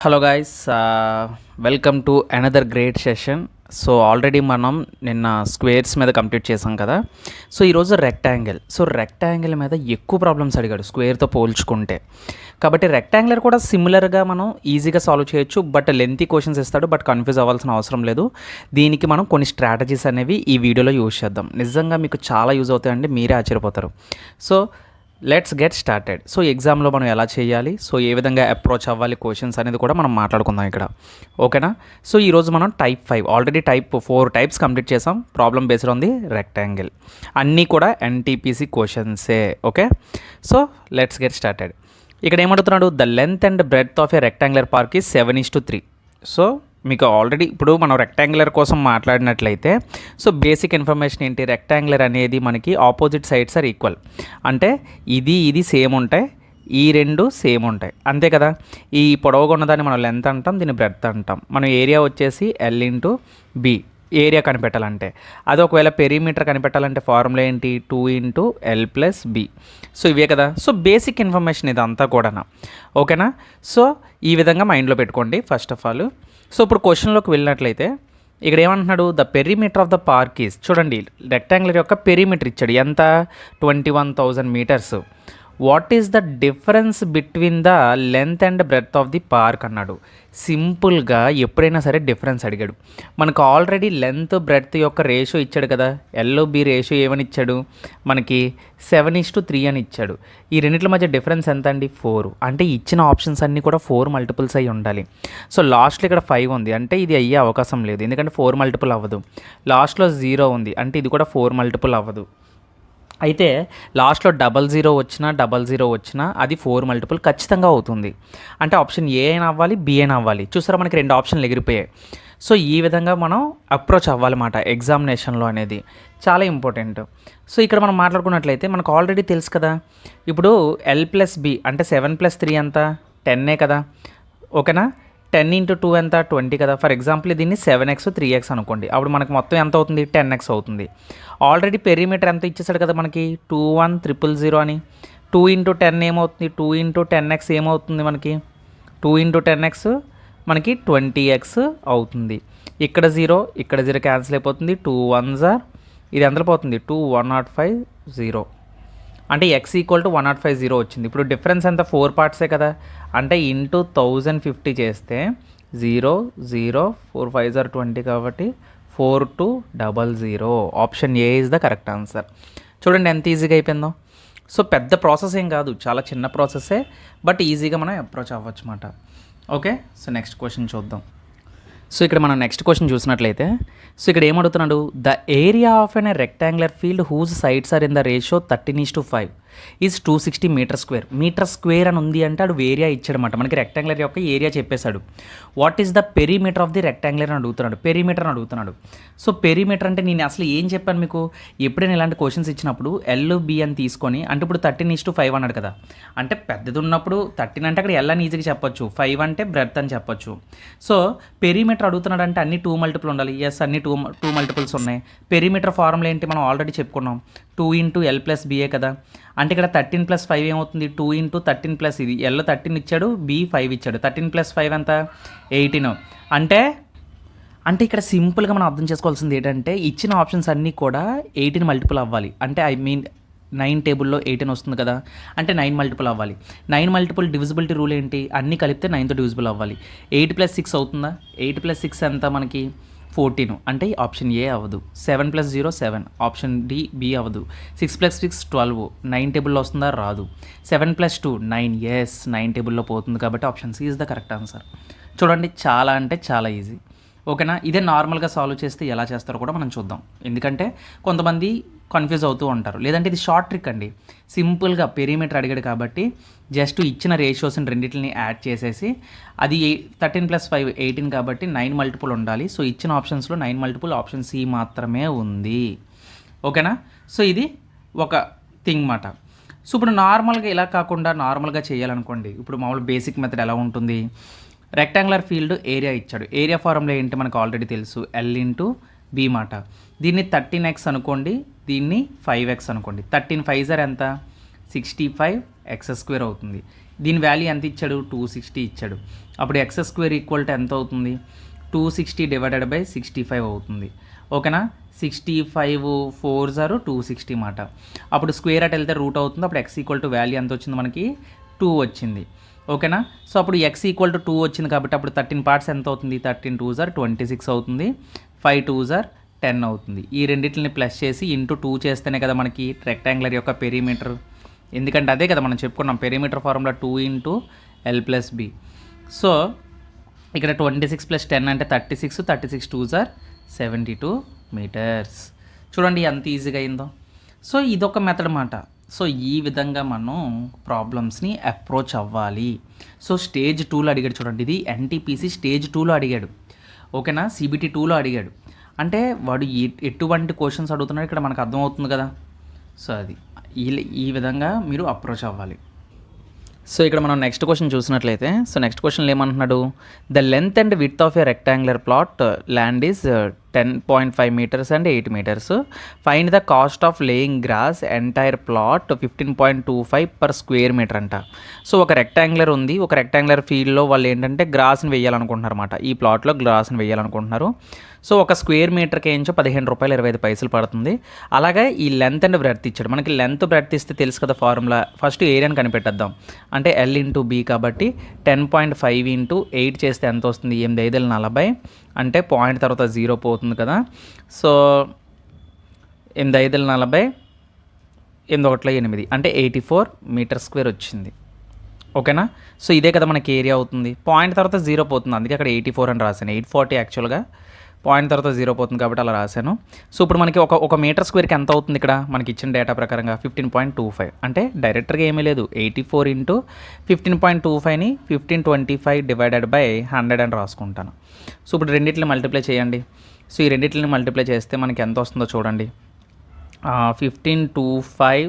Hello guys, welcome to another great session. So already మనం నిన్న squares మీద complete చేసాం కదా. సో ఈరోజు రెక్టాంగిల్ మీద ఎక్కువ ప్రాబ్లమ్స్ అడిగాడు స్క్వేర్తో పోల్చుకుంటే. కాబట్టి రెక్టాంగులర్ కూడా సిమిలర్గా మనం ఈజీగా సాల్వ్ చేయొచ్చు, బట్ లెంతీ క్వశ్చన్స్ ఇస్తాడు, బట్ కన్ఫ్యూజ్ అవ్వాల్సిన అవసరం లేదు. దీనికి మనం కొన్ని స్ట్రాటజీస్ అనేవి ఈ వీడియోలో యూజ్ చేద్దాం. నిజంగా మీకు చాలా యూజ్ అవుతాయండి, మీరే ఆశ్చర్యపోతారు. So let's get started. So ఎగ్జామ్లో మనం ఎలా చేయాలి, సో ఏ విధంగా అప్రోచ్ అవ్వాలి క్వశ్చన్స్ అనేది కూడా మనం మాట్లాడుకుందాం ఇక్కడ, ఓకేనా. సో ఈరోజు మనం type 5 already type 4 types complete చేసాం. Problem based on the rectangle, అన్నీ కూడా ఎన్టీపీసీ క్వశ్చన్సే, okay. So let's get started. ఇక్కడ ఏమడుగుతున్నాడు, the length and breadth of a rectangular park is 7:3. So మీకు ఆల్రెడీ ఇప్పుడు మనం రెక్టాంగులర్ కోసం మాట్లాడినట్లయితే, సో బేసిక్ ఇన్ఫర్మేషన్ ఏంటి, రెక్టాంగులర్ అనేది మనకి ఆపోజిట్ సైడ్స్ ఆర్ ఈక్వల్, అంటే ఇది సేమ్ ఉంటాయి, ఈ రెండు సేమ్ ఉంటాయి, అంతే కదా. ఈ పొడవుగా ఉన్నదాన్ని మనం లెంత్ అంటాం, దీన్ని బ్రెడ్త్ అంటాం. మనం ఏరియా వచ్చేసి L/B ఏరియా కనిపెట్టాలంటే. అది ఒకవేళ పెరిమీటర్ కనిపెట్టాలంటే ఫార్ములా ఏంటి, 2 × L+B. సో ఇవే కదా. సో బేసిక్ ఇన్ఫర్మేషన్ ఇదంతా కూడా, ఓకేనా. సో ఈ విధంగా మైండ్లో పెట్టుకోండి ఫస్ట్ ఆఫ్ ఆల్. సో ఇప్పుడు క్వశ్చన్లోకి వెళ్ళినట్లయితే ఇక్కడ ఏమంటున్నాడు, the perimeter of the park is, చూడండి రెక్టాంగులర్ యొక్క పెరిమీటర్ ఇచ్చాడు ఎంత, 21,000 metres. What is the difference between the length and breadth of the park అన్నాడు. సింపుల్గా ఎప్పుడైనా సరే డిఫరెన్స్ అడిగాడు. మనకు ఆల్రెడీ లెంత్ బ్రెడ్త్ యొక్క రేషియో ఇచ్చాడు కదా. L/B రేషియో ఏమని ఇచ్చాడు మనకి, 7:3 అని ఇచ్చాడు. ఈ రెండింటి మధ్య డిఫరెన్స్ ఎంత అండి, 4. అంటే ఇచ్చిన ఆప్షన్స్ అన్నీ కూడా 4 మల్టిపుల్స్ అయి ఉండాలి. సో లాస్ట్లో ఇక్కడ 5 ఉంది, అంటే ఇది అయ్యే అవకాశం లేదు, ఎందుకంటే 4 మల్టిపుల్ అవ్వదు. లాస్ట్లో 0 ఉంది, అంటే ఇది కూడా 4 మల్టిపుల్ అవ్వదు. అయితే లాస్ట్లో 00 వచ్చినా అది 4 మల్టిపుల్ ఖచ్చితంగా అవుతుంది. అంటే ఆప్షన్ ఏ అయినా అవ్వాలి, బి అయినా అవ్వాలి. చూసారా, మనకి 2 ఆప్షన్లు ఎగిరిపోయాయి. సో ఈ విధంగా మనం అప్రోచ్ అవ్వాలన్నమాట ఎగ్జామినేషన్లో అనేది, చాలా ఇంపార్టెంట్. సో ఇక్కడ మనం మాట్లాడుకున్నట్లయితే మనకు ఆల్రెడీ తెలుసు కదా, ఇప్పుడు L+B అంటే 7+3 ఎంత, 10 కదా, ఓకేనా. 10 × 2 ఎంత, 20 కదా. ఫర్ ఎగ్జాంపుల్ దీన్ని 7x 3x అనుకోండి, అప్పుడు మనకు మొత్తం ఎంత అవుతుంది, 10x అవుతుంది. ఆల్రెడీ పెరిమీటర్ ఎంత ఇచ్చేసాడు కదా మనకి, 21,000 అని. 2 × 10 ఏమవుతుంది, 2 × 10x ఏమవుతుంది మనకి, 2 × 10x మనకి 20x అవుతుంది. ఇక్కడ 0 క్యాన్సిల్ అయిపోతుంది, 2 1s ఇది ఎంత పోతుంది, 2 105 అంటే x = 105 వచ్చింది. ఇప్పుడు డిఫరెన్స్ ఎంత, 4 పార్ట్సే కదా, అంటే ఇంటూ 1050 చేస్తే 0 0 4 5s 20 కాబట్టి 4200. Option A is the correct answer. చూడండి ఎంత ఈజీగా అయిపోయిందో. సో పెద్ద ప్రాసెస్ ఏం కాదు, చాలా చిన్న ప్రాసెసే, బట్ ఈజీగా మనం అప్రోచ్ అవ్వచ్చు అన్నమాట, ఓకే. సో నెక్స్ట్ క్వశ్చన్ చూద్దాం. సో ఇక్కడ మనం నెక్స్ట్ క్వశ్చన్ చూసినట్లయితే, సో ఇక్కడ ఏమడుగుతున్నాడు, the area of an rectangular field whose sides are in the ratio 13:5 is 260 metre square అని ఉంది. అంటే అడు ఏరియా ఇచ్చాడనమాట, మనకి రెక్టాంగులర్ యొక్క ఏరియా చెప్పేశాడు. What is the perimeter of the rectangular అని అడుగుతున్నాడు, పెరిమీటర్ అని అడుగుతున్నాడు. సో పెరిమీటర్ అంటే నేను అసలు ఏం చెప్పాను మీకు, ఎప్పుడైనా ఇలాంటి క్వశ్చన్స్ ఇచ్చినప్పుడు L/B అని తీసుకొని, అంటే ఇప్పుడు 13:5 అన్నాడు కదా, అంటే పెద్దది ఉన్నప్పుడు 13 అంటే అక్కడ L అని ఈజీగా చెప్పొచ్చు, 5 అంటే బ్రెడ్త్ అని చెప్పొచ్చు. సో పెరిమీటర్ అడుగుతున్నాడు అంటే అన్ని 2 మల్టిపుల్ ఉండాలి. ఎస్, అన్ని 2 మల్టిపుల్స్ ఉన్నాయి. పెరిమీటర్ ఫార్ములా ఏంటి, మనం ఆల్రెడీ చెప్పుకున్నాం, 2 × L+B కదా. అంటే ఇక్కడ 13 + 5 ఏమవుతుంది, 2 × 13 ఇది L 13 ఇచ్చాడు, B 5 ఇచ్చాడు, 13 + 5 ఎంత, 18. అంటే ఇక్కడ సింపుల్గా మనం అర్థం చేసుకోవాల్సింది ఏంటంటే, ఇచ్చిన ఆప్షన్స్ అన్నీ కూడా 18 మల్టిపుల్ అవ్వాలి. అంటే 9 టేబుల్లో 18 వస్తుంది కదా, అంటే 9 మల్టిపుల్ అవ్వాలి. 9 మల్టిపుల్ డివిజిబిలిటీ రూల్ ఏంటి, అన్నీ కలిపితే 9తో డివిజిబుల్ అవ్వాలి. 8 + 6 అవుతుందా, 8 + 6 ఎంత మనకి 14, అంటే ఆప్షన్ ఏ అవ్వదు. 7 + 0 7, ఆప్షన్ బి అవ్వదు. 6 + 6 12, 9 టేబుల్లో వస్తుందా, రాదు. 7 + 2 9, ఎస్ 9 టేబుల్లో పోతుంది, కాబట్టి option C is the correct answer. చూడండి చాలా అంటే చాలా ఈజీ, ఓకేనా. ఇదే నార్మల్గా సాల్వ్ చేస్తే ఎలా చేస్తారో కూడా మనం చూద్దాం, ఎందుకంటే కొంతమంది కన్ఫ్యూజ్ అవుతూ ఉంటారు. లేదంటే ఇది షార్ట్ ట్రిక్ అండి, సింపుల్గా పెరిమీటర్ అడిగాడు కాబట్టి జస్ట్ ఇచ్చిన రేషియోస్ని రెండింటిని యాడ్ చేసేసి, అది 13 + 5 18 కాబట్టి 9 మల్టిపుల్ ఉండాలి. సో ఇచ్చిన ఆప్షన్స్లో 9 మల్టిపుల్ ఆప్షన్ సి మాత్రమే ఉంది, ఓకేనా. సో ఇది ఒక థింగ్ మాట. సో ఇప్పుడు నార్మల్గా ఇలా కాకుండా నార్మల్గా చేయాలనుకోండి, ఇప్పుడు మామూలు బేసిక్ మెథడ్ ఎలా ఉంటుంది, రెక్టాంగులర్ ఫీల్డ్ ఏరియా ఇచ్చాడు, ఏరియా ఫార్ములా ఏంటి మనకు ఆల్రెడీ తెలుసు, L/B మాట. దీన్ని 13x అనుకోండి, దీన్ని 5x అనుకోండి. 13 5s ఎంత, 65x² అవుతుంది. దీని వాల్యూ ఎంత ఇచ్చాడు, 260 ఇచ్చాడు. అప్పుడు ఎక్స్ స్క్వేర్ ఈక్వల్ టు ఎంత అవుతుంది, 260 డివైడెడ్ బై 65 అవుతుంది. ఓకేనా, 65 4 జారు 260 మాట. అప్పుడు స్క్వేర్ అట్ వెళ్తే రూట్ అవుతుంది. అప్పుడు ఎక్స్ ఈక్వల్ టు వాల్యూ ఎంత వచ్చింది మనకి, 2 వచ్చింది. ఓకేనా, సో అప్పుడు ఎక్స్ ఈక్వల్ టు 2 వచ్చింది కాబట్టి అప్పుడు 13 పార్ట్స్ ఎంత అవుతుంది, 13 2 జార్ 26 అవుతుంది, 5 2 జార్ 10 అవుతుంది. ఈ రెండింటిని ప్లస్ చేసి ఇంటూ 2 చేస్తేనే కదా మనకి రెక్టాంగులర్ యొక్క పెరిమీటర్. ఎందుకంటే అదే కదా మనం చెప్పుకున్నాం, perimeter formula 2 into L plus B. So ఇక్కడ 26 ప్లస్ 10 అంటే 36, 36 2 జార్ 72 మీటర్స్. చూడండి ఎంత ఈజీగా అయిందో. సో ఇదొక మెథడ్ అన్నమాట. సో ఈ విధంగా మనం ప్రాబ్లమ్స్ని అప్రోచ్ అవ్వాలి. సో స్టేజ్ 2లో అడిగాడు చూడండి, ఇది ఎన్టీపీసీ స్టేజ్ 2లో అడిగాడు. ఓకేనా, సిబిటీ 2లో అడిగాడు. అంటే వాడు ఎటువంటి క్వశ్చన్స్ అడుగుతున్నాడు ఇక్కడ మనకు అర్థమవుతుంది కదా. సో అది ఈ విధంగా మీరు అప్రోచ్ అవ్వాలి. సో ఇక్కడ మనం నెక్స్ట్ క్వశ్చన్ చూసినట్లయితే, సో నెక్స్ట్ క్వశ్చన్లో ఏమంటున్నాడు, the length and width of a rectangular plot land is 10.5 metres and 8 metres. Find the cost of laying grass entire plot 15.25 per square metre అంట. సో ఒక rectangular ఉంది, ఒక rectangular ఫీల్డ్లో వాళ్ళు ఏంటంటే గ్రాస్ని వేయాలనుకుంటున్నారు అనమాట. ఈ ప్లాట్లో గ్రాస్ని వేయాలనుకుంటున్నారు. సో ఒక స్క్వేర్ మీటర్కి ఏంచో 15 రూపాయలు 25 పైసలు పడుతుంది. అలాగే ఈ లెంత్ అండ్ బ్రెడ్త్ ఇచ్చాడు. మనకి లెంత్ బ్రెడ్త్ ఇస్తే తెలుసు కదా ఫార్ములా. ఫస్ట్ ఏరియాని కనిపెట్టేద్దాం. అంటే ఎల్ ఇంటూ బి కాబట్టి 10.5 ఇంటూ 8 చేస్తే ఎంత వస్తుంది, 8 5 40. అంటే పాయింట్ తర్వాత 0 పోతుంది కదా. సో 8 5 40, 8 1 8 అంటే 84 మీటర్ స్క్వేర్ వచ్చింది. ఓకేనా, సో ఇదే కదా మనకి ఏరియా అవుతుంది. పాయింట్ తర్వాత 0 పోతుంది, అందుకే అక్కడ 84 అని రాశాను. 840 యాక్చువల్గా, పాయింట్ తర్వాత 0 పోతుంది కాబట్టి అలా రాశాను. సో ఇప్పుడు మనకి ఒక మీటర్ స్క్వేర్కి ఎంత అవుతుంది ఇక్కడ మనకి ఇచ్చిన డేటా ప్రకారంగా 15.25. అంటే డైరెక్ట్గా ఏమీ లేదు, 84 ఇంటూ 15.25ని 1525 డివైడెడ్ బై 100 అని రాసుకుంటాను. సో ఇప్పుడు రెండింటిని మల్టిప్లై చేయండి. సో ఈ రెండింటిని మల్టిప్లై చేస్తే మనకి ఎంత వస్తుందో చూడండి, 1525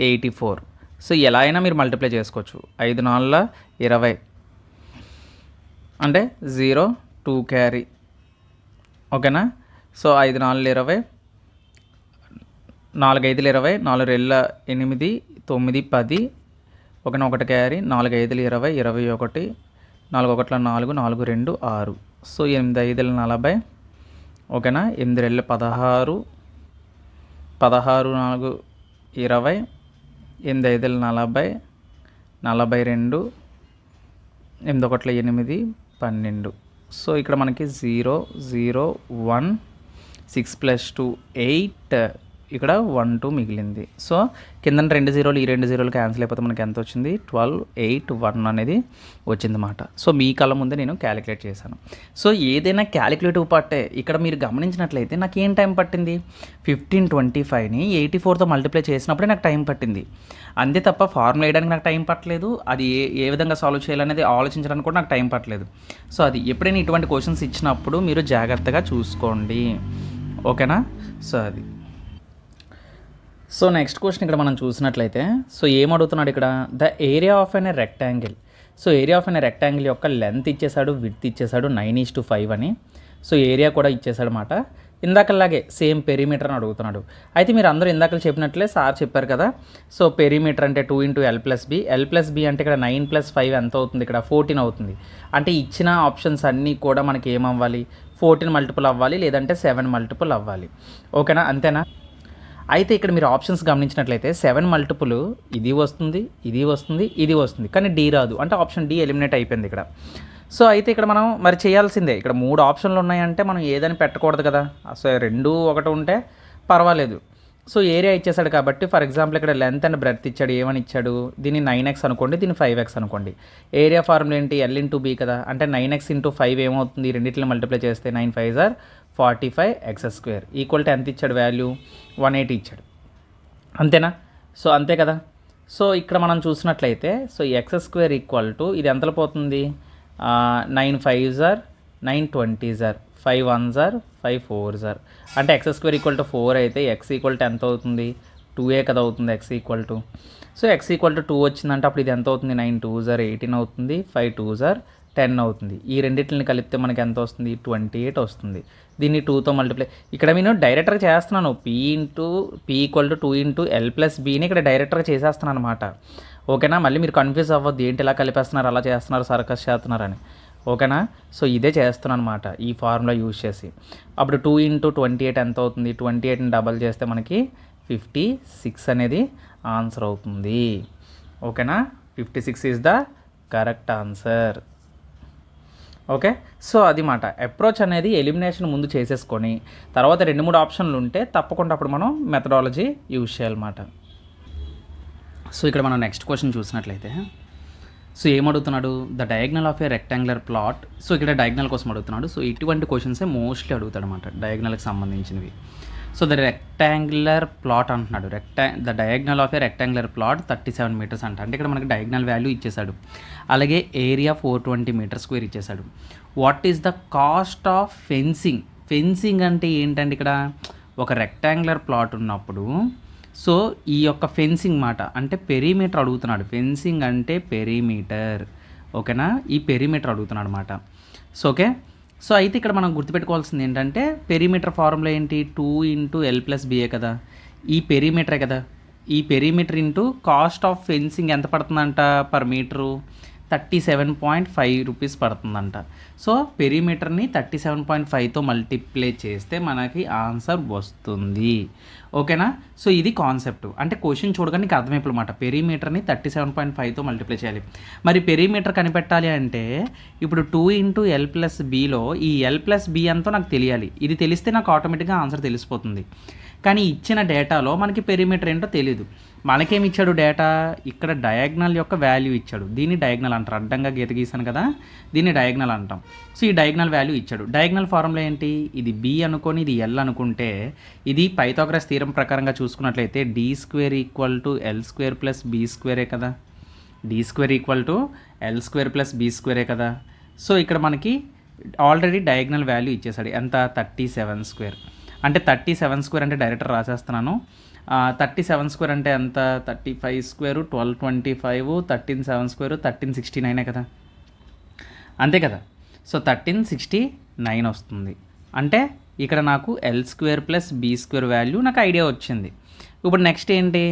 84. సో ఎలా అయినా మీరు మల్టిప్లై చేసుకోవచ్చు. 5 4 20 అంటే 0 2 క్యారీ. ఓకేనా, సో 5 4 20, 4 5 20, 4 2 8 9 10, 1 1 క్యారీ, 4 5 20 21, 4 1 4, 4 2 6. సో 8 5 40. ఓకేనా, 8 2 16, 16 4 20, 8 5 40, 42, 8 1 8 12. సో ఇక్కడ మనకి 0 0 1 6 + 2 8, ఇక్కడ 1 2 మిగిలింది. సో కింద 2 0లు ఈ 2 0లు క్యాన్సిల్ అయిపోతే మనకి ఎంత వచ్చింది, 12 8 1 అనేది వచ్చిందన్నమాట. సో మీ కళ్ళ ముందే నేను క్యాలిక్యులేట్ చేశాను. సో ఏదైనా క్యాలిక్యులేటివ్ పార్టే ఇక్కడ మీరు గమనించినట్లయితే నాకు ఏం టైం పట్టింది, 1525ని 84తో మల్టిప్లై చేసినప్పుడే నాకు టైం పట్టింది. అంతే తప్ప ఫార్ములా వేయడానికి నాకు టైం పట్టలేదు, అది ఏ విధంగా సాల్వ్ చేయాలనేది ఆలోచించడానికి కూడా నాకు టైం పట్టలేదు. సో అది ఎప్పుడైనా ఇటువంటి క్వశ్చన్స్ ఇచ్చినప్పుడు మీరు జాగ్రత్తగా చూసుకోండి. ఓకేనా, సో అది. సో నెక్స్ట్ క్వశ్చన్ ఇక్కడ మనం చూసినట్లయితే, సో ఏమడుగుతున్నాడు ఇక్కడ, the area of an rectangle. So area of an rectangle యొక్క లెంత్ ఇచ్చేసాడు, విడ్త్ ఇచ్చేసాడు 9:5 అని. సో ఏరియా కూడా ఇచ్చేసాడు అన్నమాట. ఇందాకలాగే సేమ్ పెరిమీటర్ అని అడుగుతున్నాడు. అయితే మీరు అందరూ ఇందాక చెప్పినట్లే సార్ చెప్పారు కదా. సో పెరిమీటర్ అంటే 2 into L plus B. L plus B అంటే ఇక్కడ 9 + 5 ఎంత అవుతుంది, ఇక్కడ 14 అవుతుంది. అంటే ఇచ్చిన ఆప్షన్స్ అన్నీ కూడా మనకి ఏమవ్వాలి, 14 మల్టిపుల్ అవ్వాలి, లేదంటే 7 మల్టిపుల్ అవ్వాలి. ఓకేనా, అంతేనా. అయితే ఇక్కడ మీరు ఆప్షన్స్ గమనించినట్లయితే 7 మల్టిపుల్ ఇది వస్తుంది, ఇది వస్తుంది, ఇది వస్తుంది, కానీ డి రాదు. అంటే ఆప్షన్ డి ఎలిమినేట్ అయిపోయింది ఇక్కడ. సో అయితే ఇక్కడ మనం మరి చేయాల్సిందే. ఇక్కడ 3 ఆప్షన్లు ఉన్నాయంటే మనం ఏదని పెట్టకూడదు కదా. సో 2 1 ఉంటే పర్వాలేదు. సో ఏరియా ఇచ్చేసాడు కాబట్టి ఫర్ ఎగ్జాంపుల్ ఇక్కడ లెంత్ అండ్ బ్రెడ్త్ ఇచ్చాడు. ఏమని ఇచ్చాడు, దీన్ని 9x అనుకోండి, దీన్ని 5x అనుకోండి. ఏరియా ఫార్ములా ఏంటి, ఎల్ ఇంటూ బి కదా. అంటే 9x ఇంటూ 5 ఏమవుతుంది, రెండింటిని మల్టిప్లై చేస్తే 9 5 45 x² ఈక్వల్ టు ఎంత ఇచ్చాడు వాల్యూ, 180 ఇచ్చాడు. అంతేనా. సో అంతే కదా. సో ఇక్కడ మనం చూసినట్లయితే సో x² ఈక్వల్ టు ఇది ఎంతలో పోతుంది, 9 5 9 20 5 1 5 4 అంటే x² ఈక్వల్ టు 4 అయితే x ఈక్వల్ టు ఎంత అవుతుంది, 2a కదా అవుతుంది x equal to. So x equal to 2 వచ్చిందంటే అప్పుడు ఇది ఎంత అవుతుంది, 9 2 18 అవుతుంది, 5 2 10 అవుతుంది. ఈ రెండింటిని కలిపితే మనకి ఎంత వస్తుంది, 28 వస్తుంది. దీన్ని 2తో మల్టిప్లై, ఇక్కడ నేను డైరెక్ట్గా చేస్తున్నాను, p equal to 2 into L plus బీని ఇక్కడ డైరెక్ట్గా చేసేస్తున్నాను అనమాట. ఓకేనా, మళ్ళీ మీరు కన్ఫ్యూజ్ అవ్వద్దు ఏంటి ఇలా కలిపేస్తున్నారు అలా చేస్తున్నారు సర్కస్ చేస్తున్నారని. ఓకేనా, సో ఇదే చేస్తున్నాను అనమాట ఈ ఫార్ములా యూజ్ చేసి. అప్పుడు 2 × 28 ఎంత అవుతుంది, 28ని డబల్ చేస్తే మనకి 56 అనేది ఆన్సర్ అవుతుంది. ఓకేనా, 56 is the correct answer. Okay, so అది మాట అప్రోచ్ అనేది ఎలిమినేషన్ ముందు చేసేసుకొని తర్వాత 2-3 ఆప్షన్లు ఉంటే తప్పకుండా అప్పుడు మనం మెథడాలజీ యూజ్ చేయాలన్నమాట. సో ఇక్కడ మనం నెక్స్ట్ క్వశ్చన్ చూసినట్లయితే సో ఏమడుగుతున్నాడు, the diagonal of a rectangular plot. So ఇక్కడ డయాగ్నల్ కోసం అడుగుతున్నాడు. సో ఇటువంటి క్వశ్చన్సే మోస్ట్లీ అడుగుతాడు అనమాట డయాగ్నల్కి సంబంధించినవి. సో ద రెక్టాంగులర్ ప్లాట్ అంటున్నాడు, the diagonal of a rectangular plot 37 metres అంట. అంటే ఇక్కడ మనకి డయాగ్నల్ వాల్యూ ఇచ్చేసాడు, అలాగే ఏరియా 420 మీటర్ స్క్వేర్ ఇచ్చేసాడు. What is the cost of fencing. Fencing అంటే ఏంటంటే ఇక్కడ ఒక రెక్టాంగులర్ ప్లాట్ ఉన్నప్పుడు సో ఈ యొక్క ఫెన్సింగ్ మాట అంటే పెరిమీటర్ అడుగుతున్నాడు. ఫెన్సింగ్ అంటే పెరిమీటర్. ఓకేనా, ఈ పెరిమీటర్ అడుగుతున్నాడు అనమాట. సో ఓకే, సో అయితే ఇక్కడ మనం గుర్తుపెట్టుకోవాల్సింది ఏంటంటే పెరిమీటర్ ఫార్ములా ఏంటి, 2 × L+B కదా, ఈ పెరిమీటరే కదా. ఈ perimeter into cost of fencing ఎంత పడుతుందంట పర్ మీటరు, 37.5 రూపీస్ పడుతుందంట. సో పెరిమీటర్ని 37.5తో మల్టిప్లై చేస్తే మనకి ఆన్సర్ వస్తుంది. ఓకేనా, సో ఇది కాన్సెప్ట్. అంటే క్వశ్చన్ చూడగానే నీకు అర్థమైపోయి మాట, పెరిమీటర్ని 37.5తో మల్టిప్లై చేయాలి. మరి పెరిమీటర్ కనిపెట్టాలి అంటే ఇప్పుడు 2 × L+Bలో ఈ L+B అంతా నాకు తెలియాలి. ఇది తెలిస్తే నాకు ఆటోమేటిక్గా ఆన్సర్ తెలిసిపోతుంది. కానీ ఇచ్చిన డేటాలో మనకి పెరిమీటర్ ఏంటో తెలియదు. మనకేమి ఇచ్చాడు డేటా, ఇక్కడ డయాగ్నల్ యొక్క వాల్యూ ఇచ్చాడు. దీన్ని డయాగ్నల్ అంటారు, అడ్డంగా గీత గీసాను కదా దీన్ని డయాగ్నల్ అంటాం. సో ఈ డయాగ్నల్ వాల్యూ ఇచ్చాడు. డయాగ్నల్ ఫార్ములా ఏంటి, ఇది B అనుకొని ఇది L అనుకుంటే ఇది పైథాగరస్ థీరం ప్రకారంగా చూసుకున్నట్లయితే D² = L² + B² కదా, D² = L² + B² కదా. సో ఇక్కడ మనకి ఆల్రెడీ డయాగ్నల్ వాల్యూ ఇచ్చేసాడు, ఎంత 37². అంటే 37² అంటే డైరెక్ట్ రాసేస్తున్నాను. 37² అంటే ఎంత, 35², 1225, 13/7², 1369 కదా, అంతే కదా. సో 1369 వస్తుంది. అంటే ఇక్కడ నాకు L² + B² వాల్యూ నాకు ఐడియా వచ్చింది. ఇప్పుడు నెక్స్ట్ ఏంటి,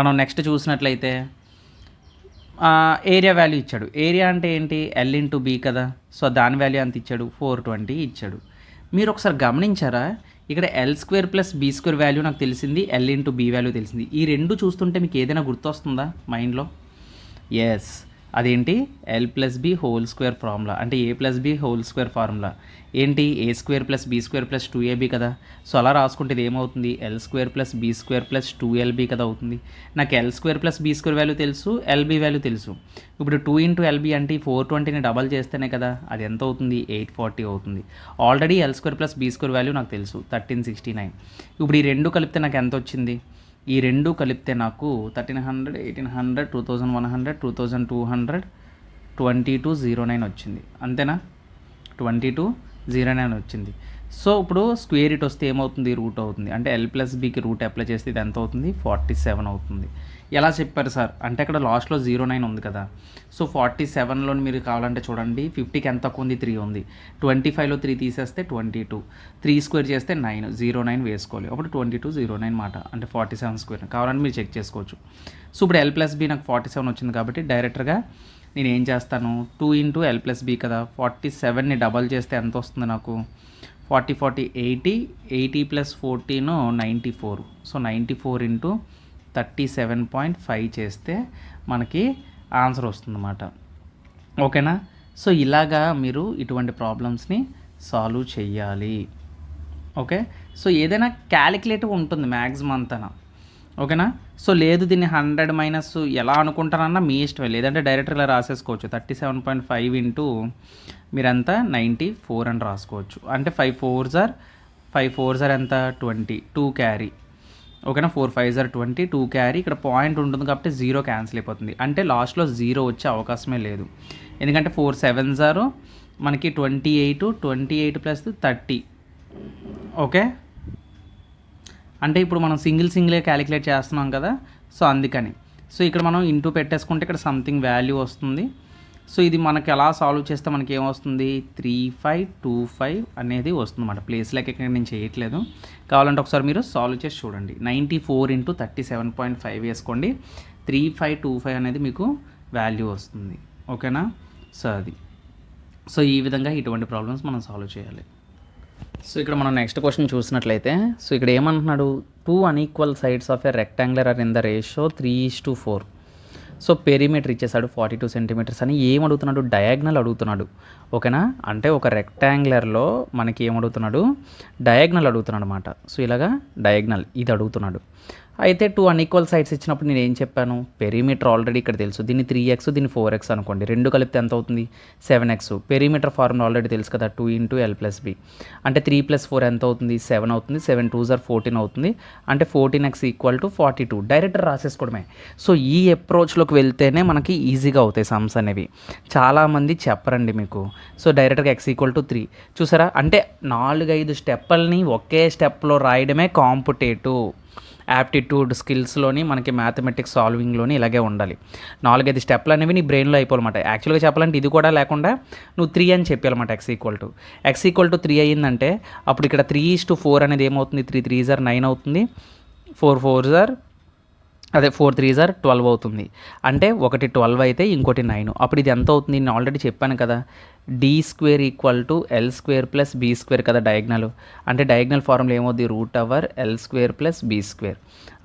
మనం నెక్స్ట్ చూసినట్లయితే ఏరియా వాల్యూ ఇచ్చాడు. ఏరియా అంటే ఏంటి, L × B కదా. సో దాని వాల్యూ ఎంత ఇచ్చాడు, 420 ఇచ్చాడు. మీరు ఒకసారి గమనించారా, ఇక్కడ L² + B² వాల్యూ నాకు తెలిసింది, L × B వాల్యూ తెలిసింది. ఈ రెండు చూస్తుంటే మీకు ఏదైనా గుర్తొస్తుందా మైండ్లో? ఎస్, అదేంటి L+B² ఫార్ములా, అంటే A+B² ఫార్ములా ఏంటి, A² + B² + 2AB కదా. సో అలా రాసుకుంటే ఇది ఏమవుతుంది, L² + B² + 2LB కదా అవుతుంది. నాకు L² + B² వాల్యూ తెలుసు, LB వాల్యూ తెలుసు. ఇప్పుడు 2 × LB అంటే 420ని డబల్ చేస్తేనే కదా, అది ఎంత అవుతుంది, 840 అవుతుంది. ఆల్రెడీ L² + B² వాల్యూ నాకు తెలుసు, 1369. ఇప్పుడు ఈ రెండు కలిపితే నాకు ఎంత వచ్చింది, ఈ రెండు కలిపితే నాకు 1300, 1800, 2100, 2200, 2209 వచ్చింది. అంతేనా, 2209 వచ్చింది. సో ఇప్పుడు స్క్వేర్ ఇట్ వస్తే ఏమవుతుంది, రూట్ అవుతుంది. అంటే L+Bకి రూట్ అప్లై చేస్తే ఇది ఎంత అవుతుంది, 47 అవుతుంది. ఎలా చెప్పారు సార్ అంటే అక్కడ లాస్ట్లో 09 ఉంది కదా. సో 47లో మీరు కావాలంటే చూడండి, 50కి ఎంత తక్కువ ఉంది, 3 ఉంది. 25లో 3 తీసేస్తే 22, 3² చేస్తే 9, 09 వేసుకోవాలి. అప్పుడు 2209 మాట, అంటే 47² కావాలంటే మీరు చెక్ చేసుకోవచ్చు. సో ఇప్పుడు L+B నాకు 47 వచ్చింది కాబట్టి డైరెక్ట్గా నేను ఏం చేస్తాను, 2 × L+B కదా, 47ని డబల్ చేస్తే ఎంత వస్తుంది నాకు, 40, 40, 80, 80 + 14 94. సో 94 × 37.5 చేస్తే మనకి ఆన్సర్ వస్తుందన్నమాట. ఓకేనా, సో ఇలాగా మీరు ఇటువంటి ప్రాబ్లమ్స్ని సాల్వ్ చేయాలి. ఓకే, సో ఏదైనా క్యాలిక్యులేటివ్ ఉంటుంది మ్యాక్సిమం అంతా. ఓకేనా, సో లేదు దీన్ని 100 మైనస్ ఎలా అనుకుంటారన్నా మీ ఇష్టమే, లేదంటే డైరెక్ట్ ఇలా రాసేసుకోవచ్చు. 37.5 ఇంటూ మీరంతా 94 అని రాసుకోవచ్చు. అంటే 5 4s ఎంత, 20, 2 క్యారీ. ఓకేనా, 4 5s 20, 2 క్యారీ. ఇక్కడ పాయింట్ ఉంటుంది కాబట్టి 0 క్యాన్సిల్ అయిపోతుంది. అంటే లాస్ట్లో 0 వచ్చే అవకాశమే లేదు, ఎందుకంటే 4 7s మనకి 28, 28 + 30. ఓకే, అంటే ఇప్పుడు మనం సింగిల్గా క్యాలిక్యులేట్ చేస్తున్నాం కదా, సో అందుకని. సో ఇక్కడ మనం ఇంటూ పెట్టేసుకుంటే ఇక్కడ సంథింగ్ వాల్యూ వస్తుంది. సో ఇది మనకి ఎలా సాల్వ్ చేస్తే మనకి ఏమొస్తుంది, 3525 అనేది వస్తుంది అన్నమాట. ప్లేస్ లెక్క ఇక్కడ నేను చేయట్లేదు, కావాలంటే ఒకసారి మీరు సాల్వ్ చేసి చూడండి. 94 × 37.5 వేసుకోండి, 3525 అనేది మీకు వాల్యూ వస్తుంది. ఓకేనా? సో అది. సో ఈ విధంగా ఇటువంటి ప్రాబ్లమ్స్ మనం సాల్వ్ చేయాలి. సో ఇక్కడ మనం నెక్స్ట్ క్వశ్చన్ చూసినట్లయితే, సో ఇక్కడ ఏమంటున్నాడు, 2 unequal sides of a rectangular are in the ratio 3:4. So perimeter ఇచ్చేసాడు 42 సెంటీమీటర్స్ అని. ఏం అడుగుతున్నాడు? డయాగ్నల్ అడుగుతున్నాడు. ఓకేనా? అంటే ఒక రెక్టాంగులర్లో మనకి ఏమడుగుతున్నాడు? డయాగ్నల్ అడుగుతున్నాడు అనమాట. సో ఇలాగా డయాగ్నల్ ఇది అడుగుతున్నాడు. అయితే 2 అన్ఈక్వల్ సైడ్స్ ఇచ్చినప్పుడు నేను ఏం చెప్పాను? పెరిమీటర్ ఆల్రెడీ ఇక్కడ తెలుసు. దీన్ని 3x, దీన్ని 4x అనుకోండి. రెండు కలిపితే ఎంత అవుతుంది? 7x. పెరిమీటర్ ఫార్ములా ఆల్రెడీ తెలుసు కదా, 2 × L+B. అంటే 3 + 4 ఎంత అవుతుంది? 7 అవుతుంది. 7 2s are 14 అవుతుంది. అంటే 14x = 42. డైరెక్ట్ రాసేసుకోవడమే. సో ఈ అప్రోచ్లోకి వెళ్తేనే మనకి ఈజీగా అవుతాయి సమ్స్ అనేవి. చాలామంది చెప్పరండి మీకు. సో డైరెక్ట్గా x = 3 చూసారా? అంటే 4-5 స్టెప్పుల్ని ఒకే స్టెప్లో రాయడమే కాంపిటేటివ్. యాప్టిట్యూడ్ స్కిల్స్లోని మనకి మ్యాథమెటిక్స్ సాల్వింగ్లోని ఇలాగే ఉండాలి. 4-5 స్టెప్లు అనేవి నీ బ్రెయిన్లో అయిపోవాలన్నమాట. యాక్చువల్గా చెప్పాలంటే ఇది కూడా లేకుండా నువ్వు 3 అని చెప్పాలన్నమాట. x = 3 అయ్యిందంటే అప్పుడు ఇక్కడ 3:4 అనేది ఏమవుతుంది? 3 3s are 9 అవుతుంది. 4 4s are 4 3s are 12 అవుతుంది. అంటే ఒకటి 12 అయితే ఇంకోటి 9. అప్పుడు ఇది ఎంత అవుతుంది? నేను ఆల్రెడీ చెప్పాను కదా, d² = L² + B² కదా డయాగ్నల్. అంటే డయాగ్నల్ ఫార్ములా ఏమవుతుంది? √L² + B².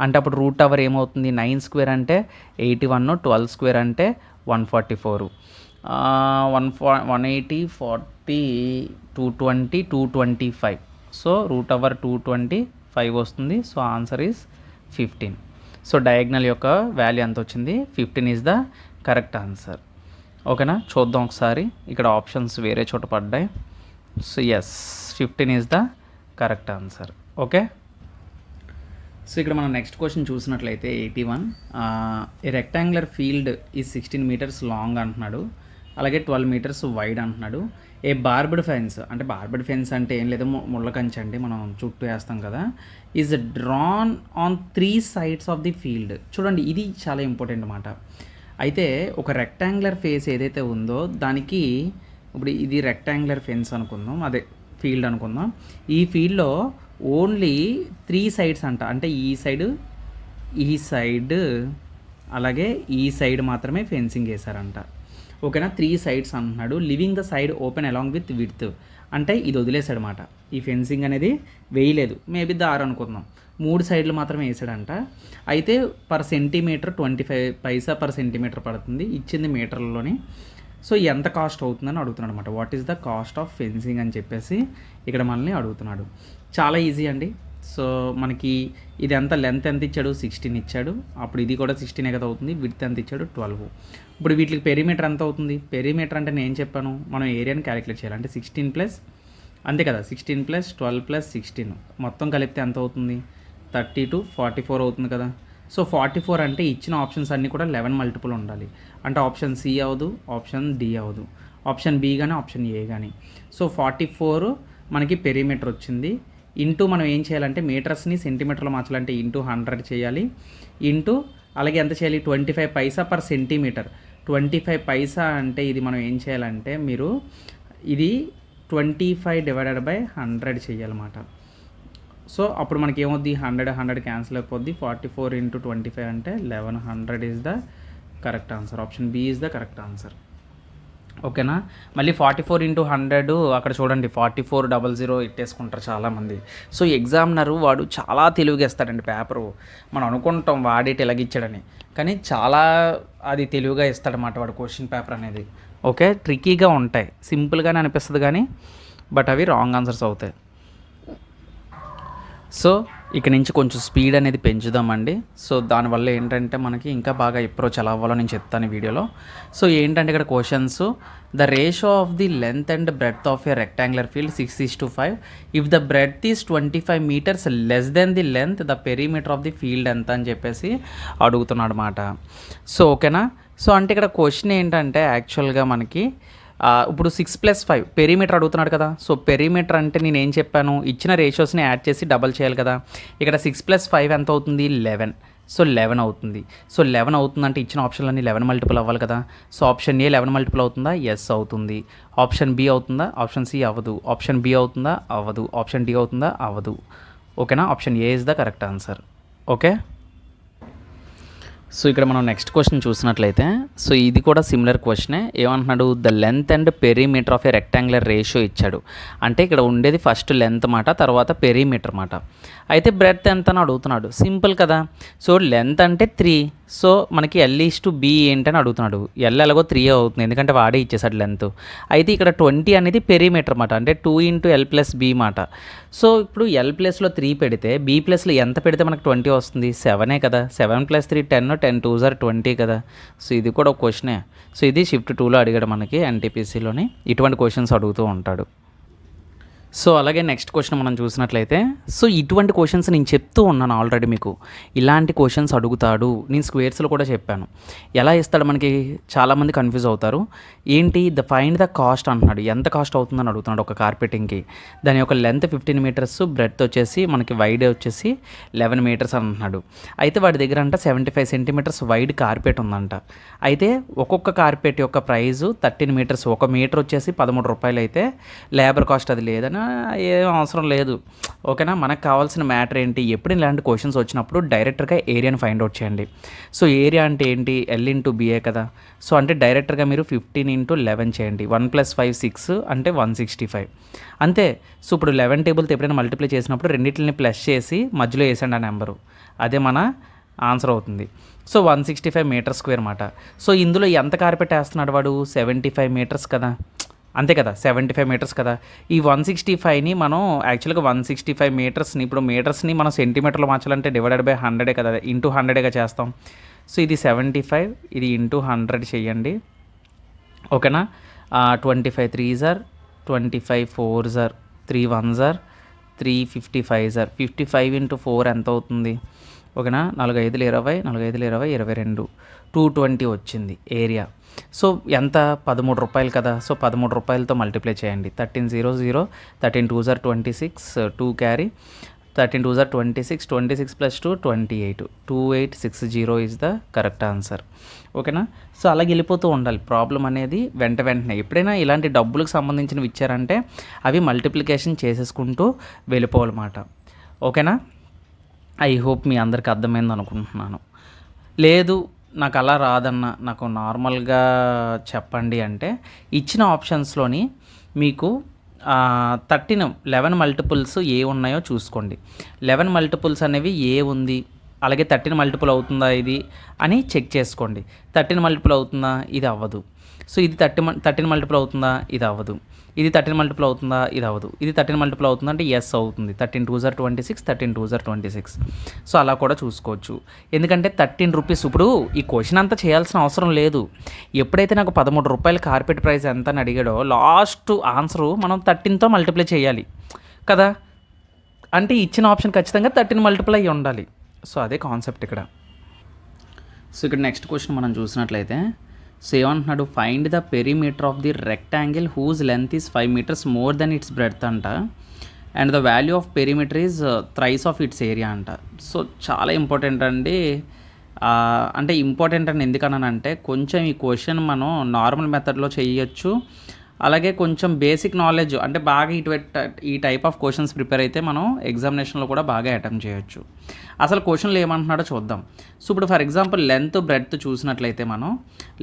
అంటే అప్పుడు √, ఏమవుతుంది? 9² అంటే 81, 12² అంటే 144. 180, 40, 220, 225. సో √225 వస్తుంది. So answer is 15. So diagonal యొక్క వాల్యూ ఎంత వచ్చింది? 15 ఈజ్ ద కరెక్ట్ ఆన్సర్. ఓకేనా? చూద్దాం ఒకసారి. ఇక్కడ ఆప్షన్స్ వేరే చోట పడ్డాయి. So yes, 15 is the correct answer. Okay. So ఇక్కడ మనం నెక్స్ట్ క్వశ్చన్ చూసినట్లయితే 81. ఏ రెక్టాంగులర్ ఫీల్డ్ ఈ 16 మీటర్స్ లాంగ్ అంటున్నాడు, అలాగే 12 మీటర్స్ వైడ్ అంటున్నాడు. ఏ బార్బెడ్ ఫెన్స్, అంటే బార్బెడ్ ఫెన్స్ అంటే ఏం లేదు, ముళ్ళ కంచె అండి, మనం చుట్టూ వేస్తాం కదా, is drawn on 3 sides of the field. చూడండి, ఇది చాలా ఇంపార్టెంట్ అన్నమాట. అయితే ఒక రెక్టాంగులర్ ఫేస్ ఏదైతే ఉందో దానికి, ఇప్పుడు ఇది రెక్టాంగులర్ ఫెన్స్ అనుకుందాం, అదే ఫీల్డ్ అనుకుందాం. ఈ ఫీల్డ్లో ఓన్లీ 3 sides అంట. అంటే ఈ సైడ్ అలాగే ఈ సైడ్ మాత్రమే ఫెన్సింగ్ వేశారంట. ఓకేనా? 3 sides అంటున్నాడు. Living the side open along with width. అంటే ఇది వదిలేశాడు అనమాట. ఈ ఫెన్సింగ్ అనేది వేయలేదు. మేబీ దారి అనుకుందాం. 3 sides మాత్రమే వేసాడంట. అయితే పర్ సెంటీమీటర్ 25 పైసా పర్ సెంటీమీటర్ పడుతుంది. ఇచ్చింది మీటర్లోని. సో ఎంత కాస్ట్ అవుతుందని అడుగుతున్నాడు అనమాట. What is the cost of fencing అని చెప్పేసి ఇక్కడ మనల్ని అడుగుతున్నాడు. చాలా ఈజీ అండి. సో మనకి ఇది ఎంత లెంత్ ఎంత ఇచ్చాడు? 16 ఇచ్చాడు. అప్పుడు ఇది కూడా 16 కదా అవుతుంది. విడ్త్ ఎంత ఇచ్చాడు? 12. ఇప్పుడు వీటికి పెరిమీటర్ ఎంత అవుతుంది? పెరిమీటర్ అంటే నేను చెప్పాను, మనం ఏరియాని క్యాలిక్యులేట్ చేయాలి. అంటే 16 ప్లస్, అంతే కదా, 16 + 12 + 16 మొత్తం కలిపితే ఎంత అవుతుంది? 32, 44 అవుతుంది కదా. సో 44 అంటే ఇచ్చిన ఆప్షన్స్ అన్నీ కూడా 11 మల్టిపుల్ ఉండాలి. అంటే ఆప్షన్ సి అవ్వదు, ఆప్షన్ డి అవ్వదు, ఆప్షన్ బి కానీ ఆప్షన్ ఏ కానీ. సో 44 మనకి పెరిమీటర్ వచ్చింది. ఇంటూ మనం ఏం చేయాలంటే మీటర్స్ని సెంటీమీటర్లో మార్చాలంటే ఇంటూ 100 చేయాలి. ఇంటూ అలాగే ఎంత చేయాలి? 25 పైసా పర్ సెంటీమీటర్. 25 పైసా అంటే ఇది మనం ఏం చేయాలంటే మీరు ఇది 25 / 100 చేయాలన్నమాట. సో అప్పుడు మనకి ఏమవుద్ది? 100 క్యాన్సిల్ అయిపోద్ది. 44 × 25 అంటే 1100 is the correct answer. Option B is the correct answer. ఓకేనా? మళ్ళీ 44 × 100 అక్కడ చూడండి, 4400 ఇట్టేసుకుంటారు చాలామంది. సో ఎగ్జామినరు వాడు చాలా తెలివిగా ఇస్తాడండి పేపరు. మనం అనుకుంటాం వాడేటి ఎలాగిచ్చాడని, కానీ చాలా అది తెలివిగా ఇస్తాడన్నమాట వాడు క్వశ్చన్ పేపర్ అనేది. ఓకే, ట్రిక్కీగా ఉంటాయి, సింపుల్గానే అనిపిస్తుంది కానీ బట్ అవి రాంగ్ ఆన్సర్స్ అవుతాయి. సో ఇక నుంచి కొంచెం స్పీడ్ అనేది పెంచుదామండి. సో దానివల్ల ఏంటంటే మనకి ఇంకా బాగా అప్రోచ్ ఎలా అవ్వాలో నేను చెప్తాను ఈ వీడియోలో. సో ఏంటంటే ఇక్కడ questions, the ratio of the length and breadth of a rectangular field 6:5. If the breadth is 25 meters less than the length, the perimeter of the field ఎంత అని చెప్పేసి అడుగుతున్నాడు అన్నమాట. సో ఓకేనా? సో అంటే ఇక్కడ క్వశ్చన్ ఏంటంటే యాక్చువల్గా మనకి ఇప్పుడు 6 + 5 పెరిమీటర్ అడుగుతున్నాడు కదా. సో పెరిమీటర్ అంటే నేను ఏం చెప్పాను? ఇచ్చిన రేషియోస్ని యాడ్ చేసి డబల్ చేయాలి కదా. ఇక్కడ 6 + 5 ఎంత అవుతుంది? 11. సో 11 అవుతుంది. సో 11 అవుతుందంటే ఇచ్చిన ఆప్షన్లన్నీ 11 మల్టిపుల్ అవ్వాలి కదా. సో ఆప్షన్ ఏ 11 మల్టిపుల్ అవుతుందా? ఎస్ అవుతుంది. ఆప్షన్ బి అవుతుందా? ఆప్షన్ సి అవ్వదు. ఆప్షన్ బి అవుతుందా? అవ్వదు. ఆప్షన్ డి అవుతుందా? అవ్వదు. ఓకేనా? Option A is the correct answer. Okay. So ఇక్కడ మనం నెక్స్ట్ క్వశ్చన్ చూసినట్లయితే, సో ఇది కూడా సిమిలర్ క్వశ్చనే. ఏమంటున్నాడు, the length and perimeter of a rectangular ratio ఇచ్చాడు. అంటే ఇక్కడ ఉండేది ఫస్ట్ లెంత్ మాట, తర్వాత పెరీమీటర్ మాట. అయితే బ్రెడ్త్ ఎంత అని అడుగుతున్నాడు. సింపుల్ కదా. సో లెంత్ అంటే 3, సో మనకి L/B ఏంటని అడుగుతున్నాడు. L ఎలాగో 3 అవుతుంది, ఎందుకంటే వాడే ఇచ్చేసాడు లెంత్. అయితే ఇక్కడ 20 అనేది పెరీమీటర్ మాట, అంటే 2 × L+B మాట. సో ఇప్పుడు L ప్లేస్లో 3 పెడితే B ప్లస్లో ఎంత పెడితే మనకు 20 వస్తుంది? 7 కదా. 7 + 3 10, 10 2 = 20 కదా. సో ఇది కూడా ఒక క్వశ్చనే. సో ఇది షిఫ్ట్ 2లో అడిగాడు మనకి NTPCలోని. ఇటువంటి క్వశ్చన్స్ అడుగుతూ ఉంటాడు. సో అలాగే నెక్స్ట్ క్వశ్చన్ మనం చూసినట్లయితే, సో ఇటువంటి క్వశ్చన్స్ నేను చెప్తూ ఉన్నాను ఆల్రెడీ మీకు. ఇలాంటి క్వశ్చన్స్ అడుగుతాడు. నేను స్క్వేర్స్లో కూడా చెప్పాను. ఎలా ఇస్తాడు మనకి, చాలామంది కన్ఫ్యూజ్ అవుతారు. ఏంటి, ఫైండ్ ద కాస్ట్ అంటున్నాడు. ఎంత కాస్ట్ అవుతుందని అడుగుతున్నాడు ఒక కార్పెటింగ్కి. దాని యొక్క లెంత్ 15 మీటర్స్, బ్రెడ్త్ వచ్చేసి మనకి వైడ్ వచ్చేసి 11 మీటర్స్ అంటున్నాడు. అయితే వాడి దగ్గర అంట 75 సెంటీమీటర్స్ వైడ్ కార్పెట్ ఉందంట. అయితే ఒక్కొక్క కార్పెట్ యొక్క ప్రైజు 13 మీటర్స్, 1 మీటర్ వచ్చేసి 13 రూపాయలు. అయితే లేబర్ కాస్ట్ అది లేదని ఏం అవసరం లేదు. ఓకేనా. మనకు కావాల్సిన మ్యాటర్ ఏంటి, ఎప్పుడు ఇలాంటి క్వశ్చన్స్ వచ్చినప్పుడు డైరెక్ట్గా ఏరియాని ఫైండ్ అవుట్ చేయండి. సో ఏరియా అంటే ఏంటి, L/B కదా. సో అంటే డైరెక్ట్గా మీరు 15 × 11 చేయండి. 1 + 5 6 అంటే 165 అంతే. సో ఇప్పుడు 11 టేబుల్తో ఎప్పుడైనా మల్టిప్లై చేసినప్పుడు రెండింటిని ప్లస్ చేసి మధ్యలో వేసండి ఆ నెంబరు, అదే మన ఆన్సర్ అవుతుంది. సో 165 మీటర్ స్క్వేర్ మాట. సో ఇందులో ఎంత కార్పెట్ వేస్తున్నాడు వాడు, 75 మీటర్స్ కదా. అంతే కదా, 75 మీటర్స్ కదా. ఈ 165ని మనం యాక్చువల్గా 165 మీటర్స్ని ఇప్పుడు మీటర్స్ని మనం సెంటీమీటర్లు మార్చాలంటే /100 కదా, ఇంటూ 100గా చేస్తాం. సో ఇది 75, ఇది ఇంటూ 100 చేయండి. ఓకేనా. 25 3s are 25 4s are 3 1s are 355s are 55 × 4 ఎంత అవుతుంది? ఓకేనా. 4 5 20, 4 5 20, 22, 220 వచ్చింది ఏరియా. సో ఎంత, 13 రూపాయలు కదా. సో 13 రూపాయలతో మల్టిప్లై చేయండి. 1300, 13 2s are 26, 2 carry, 13 2s are 26, 26 + 2 28, 2860 is the correct answer. ఓకేనా. సో అలాగే వెళ్ళిపోతూ ఉండాలి. ప్రాబ్లం అనేది వెంటనే ఎప్పుడైనా ఇలాంటి డబ్బులకు సంబంధించినవి ఇచ్చారంటే అవి మల్టిప్లికేషన్ చేసేసుకుంటూ వెళ్ళిపోవాలన్నమాట. ఓకేనా. ఐ హోప్ మీ అందరికి అర్థమైంది అనుకుంటున్నాను. లేదు నాకు అలా రాదన్న, నాకు నార్మల్గా చెప్పండి అంటే ఇచ్చిన ఆప్షన్స్లోని మీకు 11 మల్టిపుల్స్ ఏ ఉన్నాయో చూసుకోండి. 11 మల్టిపుల్స్ అనేవి ఏ ఉంది, అలాగే 13 మల్టిపుల్ అవుతుందా ఇది అని చెక్ చేసుకోండి. 13 మల్టిపుల్ అవుతుందా, ఇది అవ్వదు. సో ఇది 13 మల్టిపుల్ అవుతుందా, ఇది అవ్వదు. ఇది 13 మల్టిపుల్ అవుతుందా, ఇది అవ్వదు. ఇది 13 మల్టిపుల్ అవుతుందా అంటే ఎస్ అవుతుంది. 13 2s are 26, 13 2s are 26. So అలా కూడా చూసుకోవచ్చు. ఎందుకంటే 13 రూపీస్. ఇప్పుడు ఈ క్వశ్చన్ అంతా చేయాల్సిన అవసరం లేదు. ఎప్పుడైతే నాకు 13 రూపాయల కార్పెట్ ప్రైస్ ఎంత అని అడిగాడో లాస్ట్ ఆన్సరు మనం 13తో మల్టిప్లై చేయాలి కదా. అంటే ఇచ్చిన ఆప్షన్ ఖచ్చితంగా 13 మల్టిపుల్ అయ్యి ఉండాలి. సో అదే కాన్సెప్ట్ ఇక్కడ. సో ఇక్కడ నెక్స్ట్ క్వశ్చన్ మనం చూసినట్లయితే, సో ఏమంటున్నాడు, find the perimeter of the rectangle whose length is 5 meters more than its breadth అంట, and the value of perimeter is thrice of its area అంట. సో చాలా important అండి. అంటే ఇంపార్టెంట్ అని ఎందుకన్నానంటే కొంచెం ఈ క్వశ్చన్ మనం నార్మల్ మెథడ్లో చేయొచ్చు, అలాగే కొంచెం బేసిక్ నాలెడ్జ్ అంటే బాగా ఈ టైప్ ఆఫ్ క్వశ్చన్స్ ప్రిపేర్ అయితే మనం ఎగ్జామినేషన్లో కూడా బాగా అటెంప్ట్ చేయొచ్చు. అసలు క్వశ్చన్లు ఏమంటున్నాడో చూద్దాం. సో ఇప్పుడు ఫర్ ఎగ్జాంపుల్ లెంత్ బ్రెడ్త్ చూసినట్లయితే మనం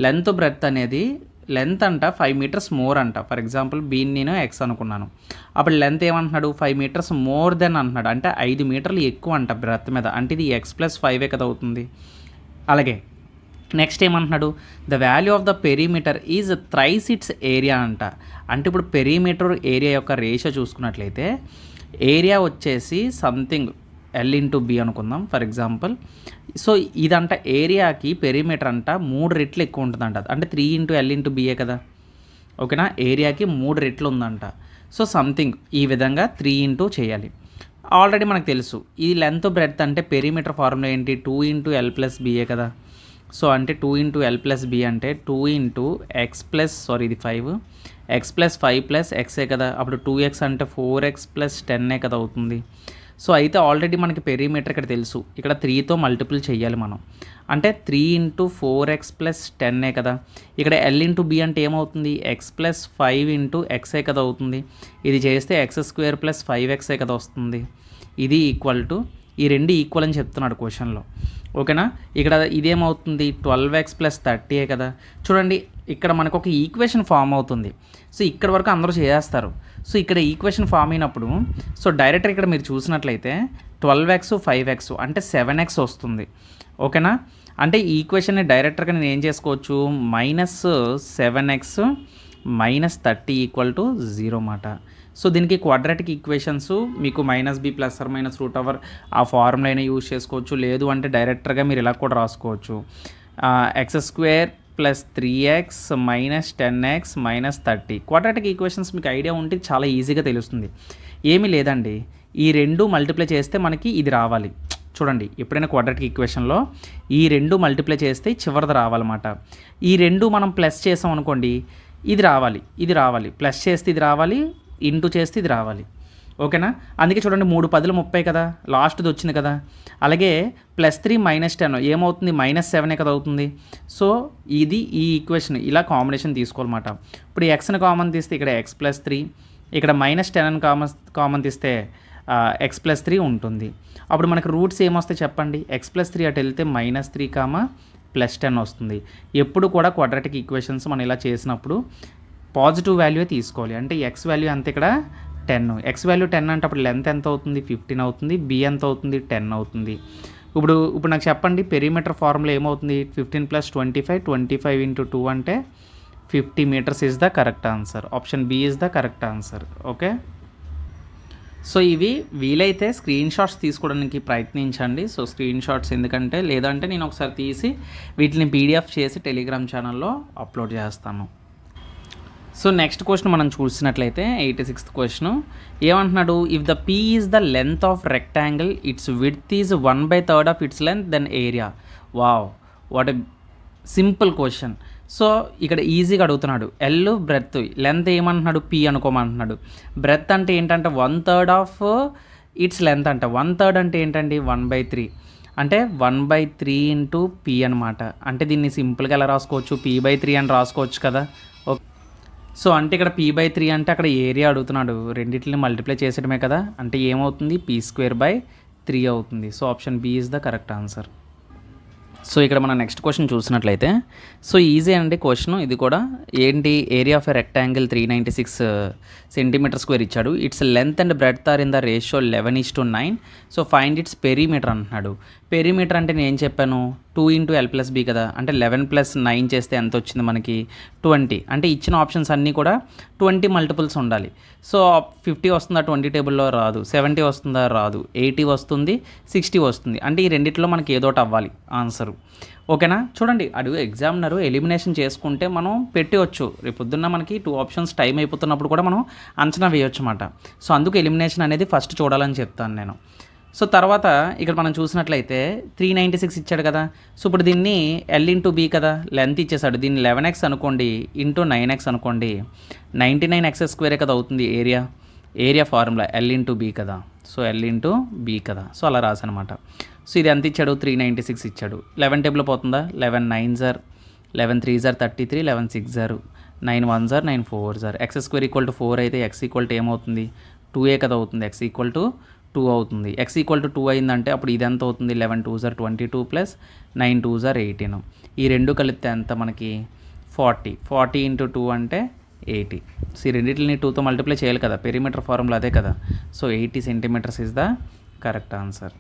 లెంత్ బ్రెడ్త్ అనేది లెంత్ అంట 5 meters మోర్ అంట. ఫర్ ఎగ్జాంపుల్ బీన్ నేను ఎక్స్ అనుకున్నాను, అప్పుడు లెంత్ ఏమంటున్నాడు 5 meters మోర్ దెన్ అంటున్నాడు, అంటే 5 మీటర్లు ఎక్కువ అంట బ్రెడ్త్ మీద, అంటే ఇది x + 5 కదా అవుతుంది. అలాగే నెక్స్ట్ ఏమంటున్నాడు, the value of the perimeter is thrice it's area అంట. అంటే ఇప్పుడు పెరిమీటర్ ఏరియా యొక్క రేషియో చూసుకున్నట్లయితే ఏరియా వచ్చేసి సంథింగ్ L/B అనుకుందాం ఫర్ ఎగ్జాంపుల్. సో ఇదంట ఏరియాకి పెరిమీటర్ అంట 3 రెట్లు ఎక్కువ ఉంటుందంట, అంటే 3 × L/B కదా. ఓకేనా. ఏరియాకి 3 రెట్లు ఉందంట. సో సంథింగ్ ఈ విధంగా 3 × చేయాలి. ఆల్రెడీ మనకు తెలుసు ఈ లెంత్ బ్రెడ్త్ అంటే పెరిమీటర్ ఫార్ములా ఏంటి, 2 × L+B కదా. సో అంటే 2 × L+B అంటే 2 × x ప్లస్ ఇది 5 x + 5 + x కదా. అప్పుడు 2x అంటే 4x + 10 కదా అవుతుంది. సో అయితే ఆల్రెడీ మనకి పెరిమీటర్ ఇక్కడ తెలుసు, ఇక్కడ 3తో మల్టిపుల్ చేయాలి మనం, అంటే 3 × 4x + 10 కదా. ఇక్కడ L/B అంటే ఏమవుతుంది, x + 5 × x కదా అవుతుంది. ఇది చేస్తే x² + 5x కదా వస్తుంది. ఇది ఈక్వల్ టు ఈ రెండు ఈక్వల్ అని చెప్తున్నాడు క్వశ్చన్లో. ఓకేనా? ఇక్కడ ఇదేమవుతుంది 12x ప్లస్ 30 కదా. చూడండి ఇక్కడ మనకు ఒక ఈక్వేషన్ ఫామ్ అవుతుంది. సో ఇక్కడ వరకు అందరూ చేస్తారు. సో ఇక్కడ ఈక్వేషన్ ఫామ్ అయినప్పుడు సో డైరెక్ట్ ఇక్కడ మీరు చూసినట్లయితే 12x 5x అంటే 7x వస్తుంది. ఓకేనా? అంటే ఈ ఈక్వేషన్ని డైరెక్ట్గా నేను ఏం చేసుకోవచ్చు, -7x -30 = 0 మాట. సో దీనికి క్వాడ్రాటిక్ ఈక్వేషన్స్ మీకు -b ± ఆ ఫార్ములా అయినా యూజ్ చేసుకోవచ్చు. లేదు అంటే డైరెక్ట్గా మీరు ఇలా కూడా రాసుకోవచ్చు, x² + 3x - 10x - 30. Quadratic equations మీకు ఐడియా ఉంటే చాలా ఈజీగా తెలుస్తుంది. ఏమీ లేదండి, ఈ రెండు మల్టిప్లై చేస్తే మనకి ఇది రావాలి. చూడండి ఎప్పుడైనా క్వాడ్రాటిక్ ఈక్వేషన్లో ఈ రెండు మల్టిప్లై చేస్తే చివరిది రావాలన్నమాట. ఈ రెండు మనం ప్లస్ చేసాం అనుకోండి, ఇది రావాలి, ప్లస్ చేస్తే ఇది రావాలి, ఇంటూ చేస్తే ఇది రావాలి. ఓకేనా? అందుకే చూడండి 3 10 30 కదా, లాస్ట్ది వచ్చింది కదా. అలాగే +3 - 10 ఏమవుతుంది, -7 కదా అవుతుంది. సో ఇది ఈ ఈక్వేషన్ ఇలా కాంబినేషన్ తీసుకోవాలన్నమాట. ఇప్పుడు ఎక్స్ని కామన్ తీస్తే ఇక్కడ x + 3, ఇక్కడ -10 కామన్ తీస్తే x + 3 ఉంటుంది. అప్పుడు మనకి రూట్స్ ఏమొస్తాయి చెప్పండి, x + 3 అటు వెళ్తే -3, +10 వస్తుంది. ఎప్పుడు కూడా క్వాడ్రాటిక్ ఈక్వేషన్స్ మనం ఇలా చేసినప్పుడు పాజిటివ్ వాల్యూ తీసుకోవాలి. అంటే x వాల్యూ అంతే ఇక్కడ 10, x వాల్యూ 10 అంటే అప్పుడు లెంత్ ఎంత అవుతుంది, 15 అవుతుంది, b ఎంత అవుతుంది, 10 అవుతుంది. ఇప్పుడు నాకు చెప్పండి పెరిమీటర్ ఫార్ములా ఏమవుతుంది, 15 + 25, 25 × 2 అంటే 50 metres is the correct answer. Option B is the correct answer. Okay, so ఇవి వీలైతే స్క్రీన్ షాట్స్ తీసుకోవడానికి ప్రయత్నించండి. సో స్క్రీన్ షాట్స్ ఎందుకంటే లేదంటే నేను ఒకసారి తీసి వీటిని పీడిఎఫ్ చేసి టెలిగ్రామ్ ఛానల్లో అప్లోడ్ చేస్తాను. సో నెక్స్ట్ క్వశ్చన్ మనం చూసినట్లయితే 86th క్వశ్చన్ ఏమంటున్నాడు, if the P is the length of rectangle, its width is 1/3 of its length, then area. Wow, what a simple question. So ఇక్కడ ఈజీగా అడుగుతున్నాడు. ఎల్ బ్రెత్, లెంత్ ఏమంటున్నాడు, P అనుకోమంటున్నాడు. Breadth అంటే ఏంటంటే 1/3 ఆఫ్ ఇట్స్ లెంత్ అంట. 1/3 అంటే ఏంటండి 1/3, అంటే 1/3 ఇంటూ పీ అనమాట. అంటే దీన్ని సింపుల్గా ఎలా రాసుకోవచ్చు, p/3 అని రాసుకోవచ్చు కదా. ఓకే, సో అంటే ఇక్కడ p/3 అంటే అక్కడ ఏరియా అడుగుతున్నాడు, రెండింటిని మల్టిప్లై చేసేయడమే కదా. అంటే ఏమవుతుంది, p²/3 అవుతుంది. So option B is the correct answer. So ఇక్కడ మనం నెక్స్ట్ క్వశ్చన్ చూసినట్లయితే సో ఈజీ అండి క్వశ్చన్. ఇది కూడా ఏంటి, area of a rectangle 396 cm² ఇచ్చాడు. Its length and breadth are in the ratio 11:9. So find its perimeter అంటున్నాడు. పెరిమీటర్ అంటే నేను ఏం చెప్పాను, 2 × l + b కదా. అంటే 11 + 9 చేస్తే ఎంత వచ్చింది మనకి 20. అంటే ఇచ్చిన ఆప్షన్స్ అన్నీ కూడా 20 మల్టిపుల్స్ ఉండాలి. సో 50 వస్తుందా 20 టేబుల్లో, రాదు. 70 వస్తుందా, రాదు. 80 వస్తుంది, 60 వస్తుంది. అంటే ఈ రెండిట్లో మనకి ఏదోటి అవ్వాలి ఆన్సరు. ఓకేనా? చూడండి అడుగు ఎగ్జామినరు ఎలిమినేషన్ చేసుకుంటే మనం పెట్టవచ్చు. రేపు పొద్దున్న మనకి 2 ఆప్షన్స్ టైం అయిపోతున్నప్పుడు కూడా మనం అంచనా వేయొచ్చు అన్నమాట. సో అందుకు ఎలిమినేషన్ అనేది ఫస్ట్ చూడాలని చెప్తాను నేను. సో తర్వాత ఇక్కడ మనం చూసినట్లయితే 396 ఇచ్చాడు కదా. సో ఇప్పుడు దీన్ని l × b కదా, లెంత్ ఇచ్చేసాడు. దీన్ని 11x అనుకోండి, ఇంటూ 9x అనుకోండి, 99x² కదా అవుతుంది ఏరియా ఫార్ములా l × b కదా. సో l × b కదా. సో అలా రాసనమాట. సో ఇది ఎంత ఇచ్చాడు, 396 ఇచ్చాడు. 11 టేబుల్ పోతుందా, 11 9s are 11 3s are 33, 11 6s are 9 1s are 9 4s are. x² = 4 అయితే x ఏమవుతుంది, 2a కదా అవుతుంది. x = 2 అవుతుంది. x = 2 అయిందంటే అప్పుడు ఇది ఎంత అవుతుంది, 11 2s are 22 + 9 2s are 18. ఈ రెండు కలిపితే ఎంత మనకి 40. 40 × 2 అంటే 80. సో ఈ రెండింటిని 2తో మల్టిప్లై చేయాలి కదా, పెరిమీటర్ ఫార్ములా అదే కదా. So 80 cm is the correct answer.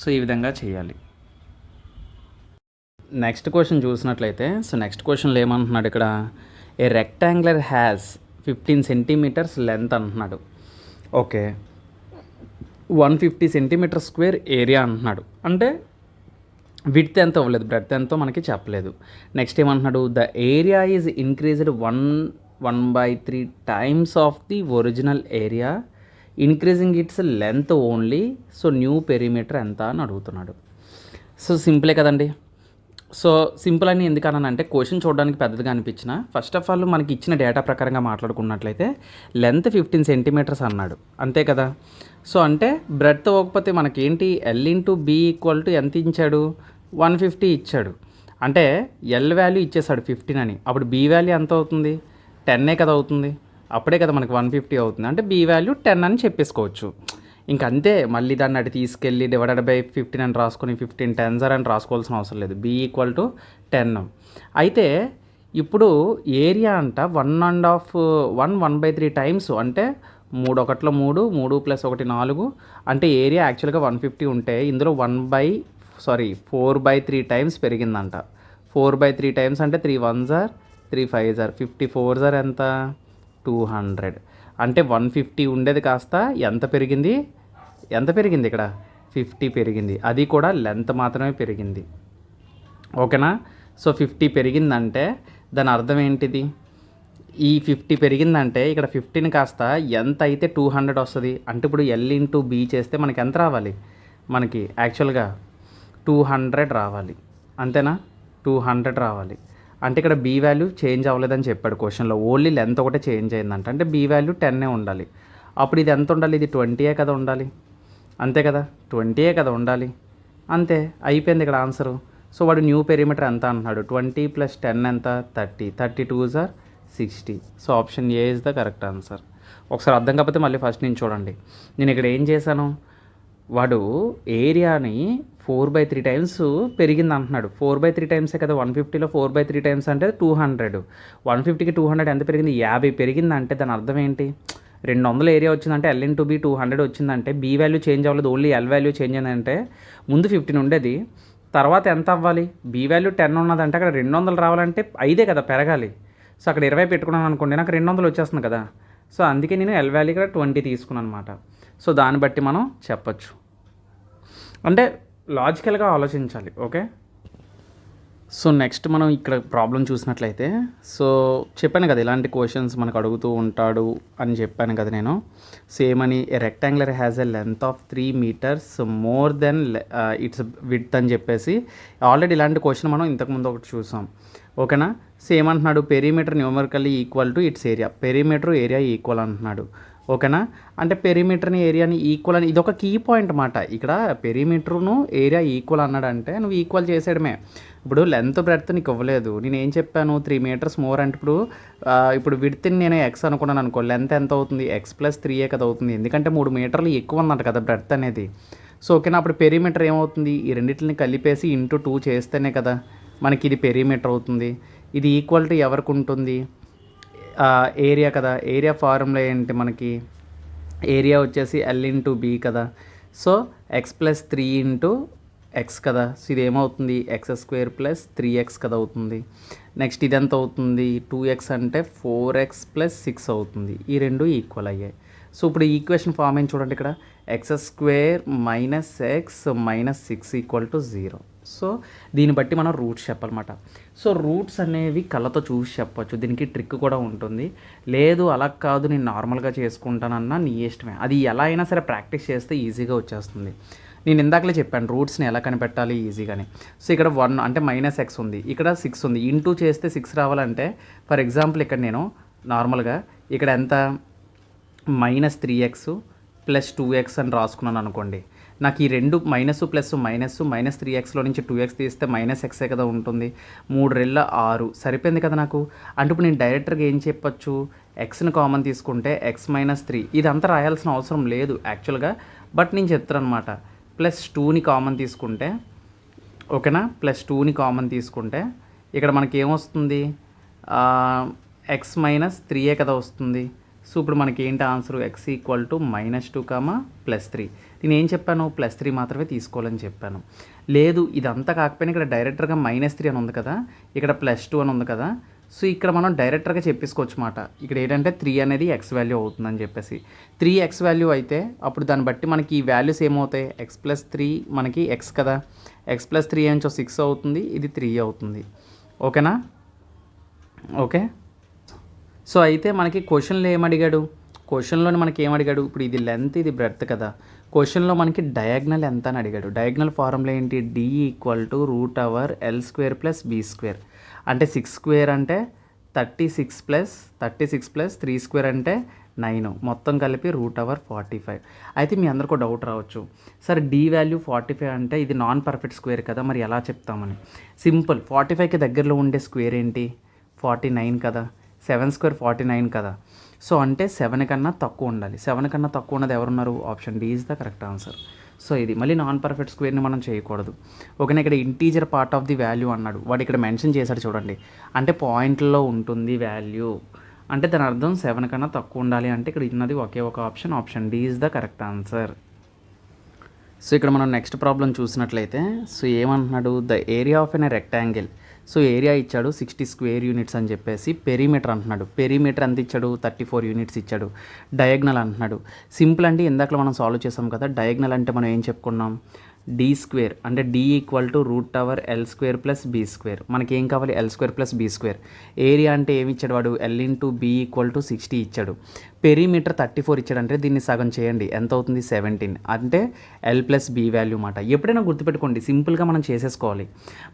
So ఈ విధంగా చేయాలి. నెక్స్ట్ క్వశ్చన్ చూసినట్లయితే సో నెక్స్ట్ క్వశ్చన్లో ఏమంటున్నాడు ఇక్కడ, a rectangular has 15 cm length అంటున్నాడు. ఓకే, 150 cm² ఏరియా అంటున్నాడు. అంటే విడ్త్ ఎంత అవ్వలేదు, బ్రెడ్త్ ఎంతో మనకి చెప్పలేదు. నెక్స్ట్ ఏమంటున్నాడు, the area is increased 1/3 times of the original area increasing it's length only. So new perimeter ఎంత అని అడుగుతున్నాడు. సో సింపులే కదండి. సో సింపుల్ అని ఎందుకన్నానంటే క్వశ్చన్ చూడడానికి పెద్దదిగా అనిపించిన, ఫస్ట్ ఆఫ్ ఆల్ మనకి ఇచ్చిన డేటా ప్రకారంగా మాట్లాడుకున్నట్లయితే లెంత్ 15 cm అన్నాడు, అంతే కదా. సో అంటే బ్రెడ్త్ ఇవ్వకపోతే మనకేంటి, l × b = ఎంత ఇచ్చాడు, 150 ఇచ్చాడు. అంటే ఎల్ వాల్యూ ఇచ్చేసాడు 15 అని. అప్పుడు b వాల్యూ ఎంత అవుతుంది, 10 కదా అవుతుంది. అప్పుడే కదా మనకి 150 అవుతుంది. అంటే b వాల్యూ 10 అని చెప్పేసుకోవచ్చు. ఇంకంతే మళ్ళీ దాన్ని అటు తీసుకెళ్ళి డివైడెడ్ బై 15 అని రాసుకొని 15 10s అని రాసుకోవాల్సిన అవసరం లేదు. b equal to 10. అయితే ఇప్పుడు ఏరియా అంట 1/3 టైమ్స్ అంటే 3 ఒకట్లో 3 3 + 1 4 అంటే ఏరియా యాక్చువల్గా 150 ఉంటే ఇందులో 4/3 టైమ్స్ పెరిగిందంట. 4/3 టైమ్స్ అంటే 3 1s are 3 5s are 54s are ఎంత 200. అంటే 150 ఉండేది కాస్త ఎంత పెరిగింది ఇక్కడ 50 పెరిగింది. అది కూడా లెంత్ మాత్రమే పెరిగింది. ఓకేనా? సో 50 పెరిగిందంటే దాని అర్థం ఏంటిది? ఈ 50 పెరిగిందంటే ఇక్కడ 50ని కాస్త ఎంత అయితే 200 వస్తుంది. అంటే ఇప్పుడు L/B చేస్తే మనకి ఎంత రావాలి? మనకి యాక్చువల్గా 200 రావాలి. అంతేనా? 200 రావాలి. అంటే ఇక్కడ B వాల్యూ చేంజ్ అవ్వలేదని చెప్పాడు క్వశ్చన్లో. ఓన్లీ లెంత్ ఒకటే చేంజ్ అయిందంట. అంటే B వాల్యూ 10 ఉండాలి. అప్పుడు ఇది ఎంత ఉండాలి? ఇది 20 కదా ఉండాలి. అంతే కదా? 20 కదా ఉండాలి. అంతే అయిపోయింది ఇక్కడ ఆన్సరు. సో వాడు న్యూ పెరిమీటర్ ఎంత అంటున్నాడు? 20 + 10 ఎంత 30. 32s are 60. So option A is the correct answer. ఒకసారి అర్థం కాకపోతే మళ్ళీ ఫస్ట్ నుంచి చూడండి. నేను ఇక్కడ ఏం చేశాను? వాడు ఏరియాని 4/3 టైమ్స్ పెరిగింది అంటున్నాడు. 4/3 టైమ్సే కదా 150లో 4/3 టైమ్స్ అంటే 200. 150కి 200 ఎంత పెరిగింది? 50 పెరిగింది. అంటే దాని అర్థం ఏంటి? 200 ఏరియా వచ్చిందంటే L/B 200 వచ్చిందంటే B వాల్యూ చేంజ్ అవ్వలేదు, ఓన్లీ L వాల్యూ చేంజ్ అయిందంటే ముందు 15 ఉండేది, తర్వాత ఎంత అవ్వాలి? B వాల్యూ 10 ఉన్నదంటే అక్కడ 200 రావాలంటే 5 కదా పెరగాలి. సో అక్కడ 20 పెట్టుకున్నాను అనుకోండి, నాకు 200 వచ్చేస్తుంది కదా. సో అందుకే నేను L వాల్యూ ఇక్కడ 20 తీసుకున్నాను అనమాట. సో దాన్ని బట్టి మనం చెప్పచ్చు. అంటే లాజికల్గా ఆలోచించాలి. ఓకే. సో నెక్స్ట్ మనం ఇక్కడ ప్రాబ్లం చూసినట్లయితే, సో చెప్పాను కదా ఇలాంటి క్వశ్చన్స్ మనకు అడుగుతూ ఉంటాడు అని చెప్పాను కదా నేను. సేమ్ అని rectangular has a length of 3 meters more than it's width అని చెప్పేసి ఆల్రెడీ ఇలాంటి క్వశ్చన్ మనం ఇంతకుముందు ఒకటి చూసాం. ఓకేనా? సేమ్ అంటున్నాడు perimeter numerically equal to its area. Perimeter area equal అంటున్నాడు. ఓకేనా? అంటే పెరిమీటర్ని ఏరియాని ఈక్వల్ అని ఇదొక కీ పాయింట్ అన్నమాట. ఇక్కడ పెరిమీటర్ను ఏరియా ఈక్వల్ అన్నాడంటే నువ్వు ఈక్వల్ చేసేయడమే. ఇప్పుడు లెంత్ బ్రెడ్త్ నీకు ఇవ్వలేదు, నేను ఏం చెప్పాను 3 meters మోర్ అంటే ఇప్పుడు విడ్త్ని నేను ఎక్స్ అనుకున్నాను అనుకో, లెంత్ ఎంత అవుతుంది? ఎక్స్ + 3 కదా అవుతుంది. ఎందుకంటే 3 మీటర్లు ఎక్కువ ఉందంట కదా బ్రెడ్త్ అనేది. సో ఓకేనా? అప్పుడు పెరిమీటర్ ఏమవుతుంది? ఈ రెండింటిని కలిపేసి ఇంటూ 2 చేస్తేనే కదా మనకి ఇది పెరిమీటర్ అవుతుంది. ఇది ఈక్వల్ టు ఎవరికి ఉంటుంది? ఏరియా కదా. ఏరియా ఫార్ములా ఏంటి మనకి? ఏరియా వచ్చేసి L/B కదా. సో x + 3 x కదా. సో ఇది ఏమవుతుంది? x² + 3x కదా అవుతుంది. నెక్స్ట్ ఇది ఎంత అవుతుంది? 2x అంటే 4x + 6 అవుతుంది. ఈ రెండు ఈక్వల్ అయ్యాయి. సో ఇప్పుడు ఈక్వేషన్ ఫామ్ ఏం చూడండి ఇక్కడ, x² - x - 6 = 0. సో దీన్ని బట్టి మనం రూట్స్ చెప్పాలన్నమాట. సో రూట్స్ అనేవి కళ్ళతో చూసి చెప్పచ్చు. దీనికి ట్రిక్ కూడా ఉంటుంది. లేదు అలా కాదు నేను నార్మల్గా చేసుకుంటానన్నా నీ ఇష్టమే. అది ఎలా అయినా సరే ప్రాక్టీస్ చేస్తే ఈజీగా వచ్చేస్తుంది. నేను ఇందాకలే చెప్పాను రూట్స్ని ఎలా కనిపెట్టాలి ఈజీగానే. సో ఇక్కడ 1 అంటే -x ఉంది, ఇక్కడ 6 ఉంది. ఇంటూ చేస్తే 6 రావాలంటే ఫర్ ఎగ్జాంపుల్ ఇక్కడ నేను నార్మల్గా ఇక్కడ ఎంత -3x + 2x అని రాసుకున్నాను అనుకోండి. నాకు ఈ రెండు మైనస్ ప్లస్ మైనస్ -3xలో నుంచి 2x తీస్తే -x కదా ఉంటుంది. 3 × 6 సరిపోయింది కదా నాకు. అంటే ఇప్పుడు నేను డైరెక్ట్గా ఏం చెప్పచ్చు? ఎక్స్ని కామన్ తీసుకుంటే x - 3 ఇదంతా రాయాల్సిన అవసరం లేదు యాక్చువల్గా, బట్ నేను చెప్తాను అనమాట. +2ని కామన్ తీసుకుంటే, ఓకేనా, +2ని కామన్ తీసుకుంటే ఇక్కడ మనకి ఏమొస్తుంది? x - 3 కదా వస్తుంది. సో ఇప్పుడు మనకి ఏంటి ఆన్సర్? x = -2, +3. నేను ఏం చెప్పాను? +3 మాత్రమే తీసుకోవాలని చెప్పాను. లేదు ఇదంతా కాకపోయినా ఇక్కడ డైరెక్టర్గా -3 అని ఉంది కదా, ఇక్కడ +2 అని ఉంది కదా. సో ఇక్కడ మనం డైరెక్టర్గా చెప్పేసుకోవచ్చు మాట. ఇక్కడ ఏంటంటే 3 అనేది x వాల్యూ అవుతుందని చెప్పేసి. 3x వాల్యూ అయితే అప్పుడు దాన్ని బట్టి మనకి ఈ వాల్యూస్ ఏమవుతాయి? x + 3 మనకి x కదా, x + 3 ఏంచో 6 అవుతుంది, ఇది 3 అవుతుంది. ఓకేనా? ఓకే. సో అయితే మనకి క్వశ్చన్లో ఏమడిగాడు? క్వశ్చన్లోని మనకి ఏమడిగాడు? ఇప్పుడు ఇది లెంత్, ఇది బ్రెడ్త్ కదా. క్వశ్చన్లో మనకి డయాగ్నల్ ఎంత అని అడిగాడు. డయాగ్నల్ ఫార్ములా ఏంటి? D = √L² + B². అంటే 6² అంటే 36 + 3² అంటే 9, మొత్తం కలిపి √45. అయితే మీ అందరికీ డౌట్ రావచ్చు, సరే D వాల్యూ 45 అంటే ఇది నాన్ పర్ఫెక్ట్ స్క్వేర్ కదా, మరి ఎలా చెప్తామని. సింపుల్, 45కి దగ్గరలో ఉండే స్క్వేర్ ఏంటి? 49 కదా. 7² 49 కదా. సో అంటే 7 కన్నా తక్కువ ఉండాలి. 7 కన్నా తక్కువ ఉన్నది ఎవరున్నారు? Option D is the correct answer. So ఇది మళ్ళీ నాన్ పర్ఫెక్ట్ స్క్వేర్ని మనం చేయకూడదు. ఓకేనా, ఇక్కడ integer part of the value అన్నాడు, వాడు ఇక్కడ మెన్షన్ చేశాడు చూడండి, అంటే పాయింట్లో ఉంటుంది వాల్యూ, అంటే దాని అర్థం 7 కన్నా తక్కువ ఉండాలి, అంటే ఇక్కడ ఉన్నది ఒకే ఒక option, option D is the correct answer. So ఇక్కడ మనం నెక్స్ట్ ప్రాబ్లం చూసినట్లయితే, సో ఏమంటున్నాడు, the area of an rectangle, so area ఇచ్చాడు 60 స్క్వేర్ యూనిట్స్ అని చెప్పేసి, పెరీమీటర్ అంటున్నాడు, పెరీమీటర్ ఎంత ఇచ్చాడు, 34 యూనిట్స్ ఇచ్చాడు, డయాగ్నల్ అంటున్నాడు. సింపుల్ అంటే ఇందాక మనం సాల్వ్ చేసాం కదా, డయాగ్నల్ అంటే మనం ఏం చెప్పుకున్నాం, డి స్క్వేర్, అంటే D equal to root over L square plus B square, మనకి ఏం కావాలి, L square plus B square. Area అంటే ఏమి ఇచ్చాడు వాడు, L into B equal to 60 ఇచ్చాడు. పెరీమీటర్ 34 ఇచ్చాడు, అంటే దీన్ని సగం చేయండి, ఎంత అవుతుంది, 17, అంటే ఎల్ ప్లస్ బీ వాల్యూ మాట. ఎప్పుడైనా గుర్తుపెట్టుకోండి, సింపుల్గా మనం చేసేసుకోవాలి.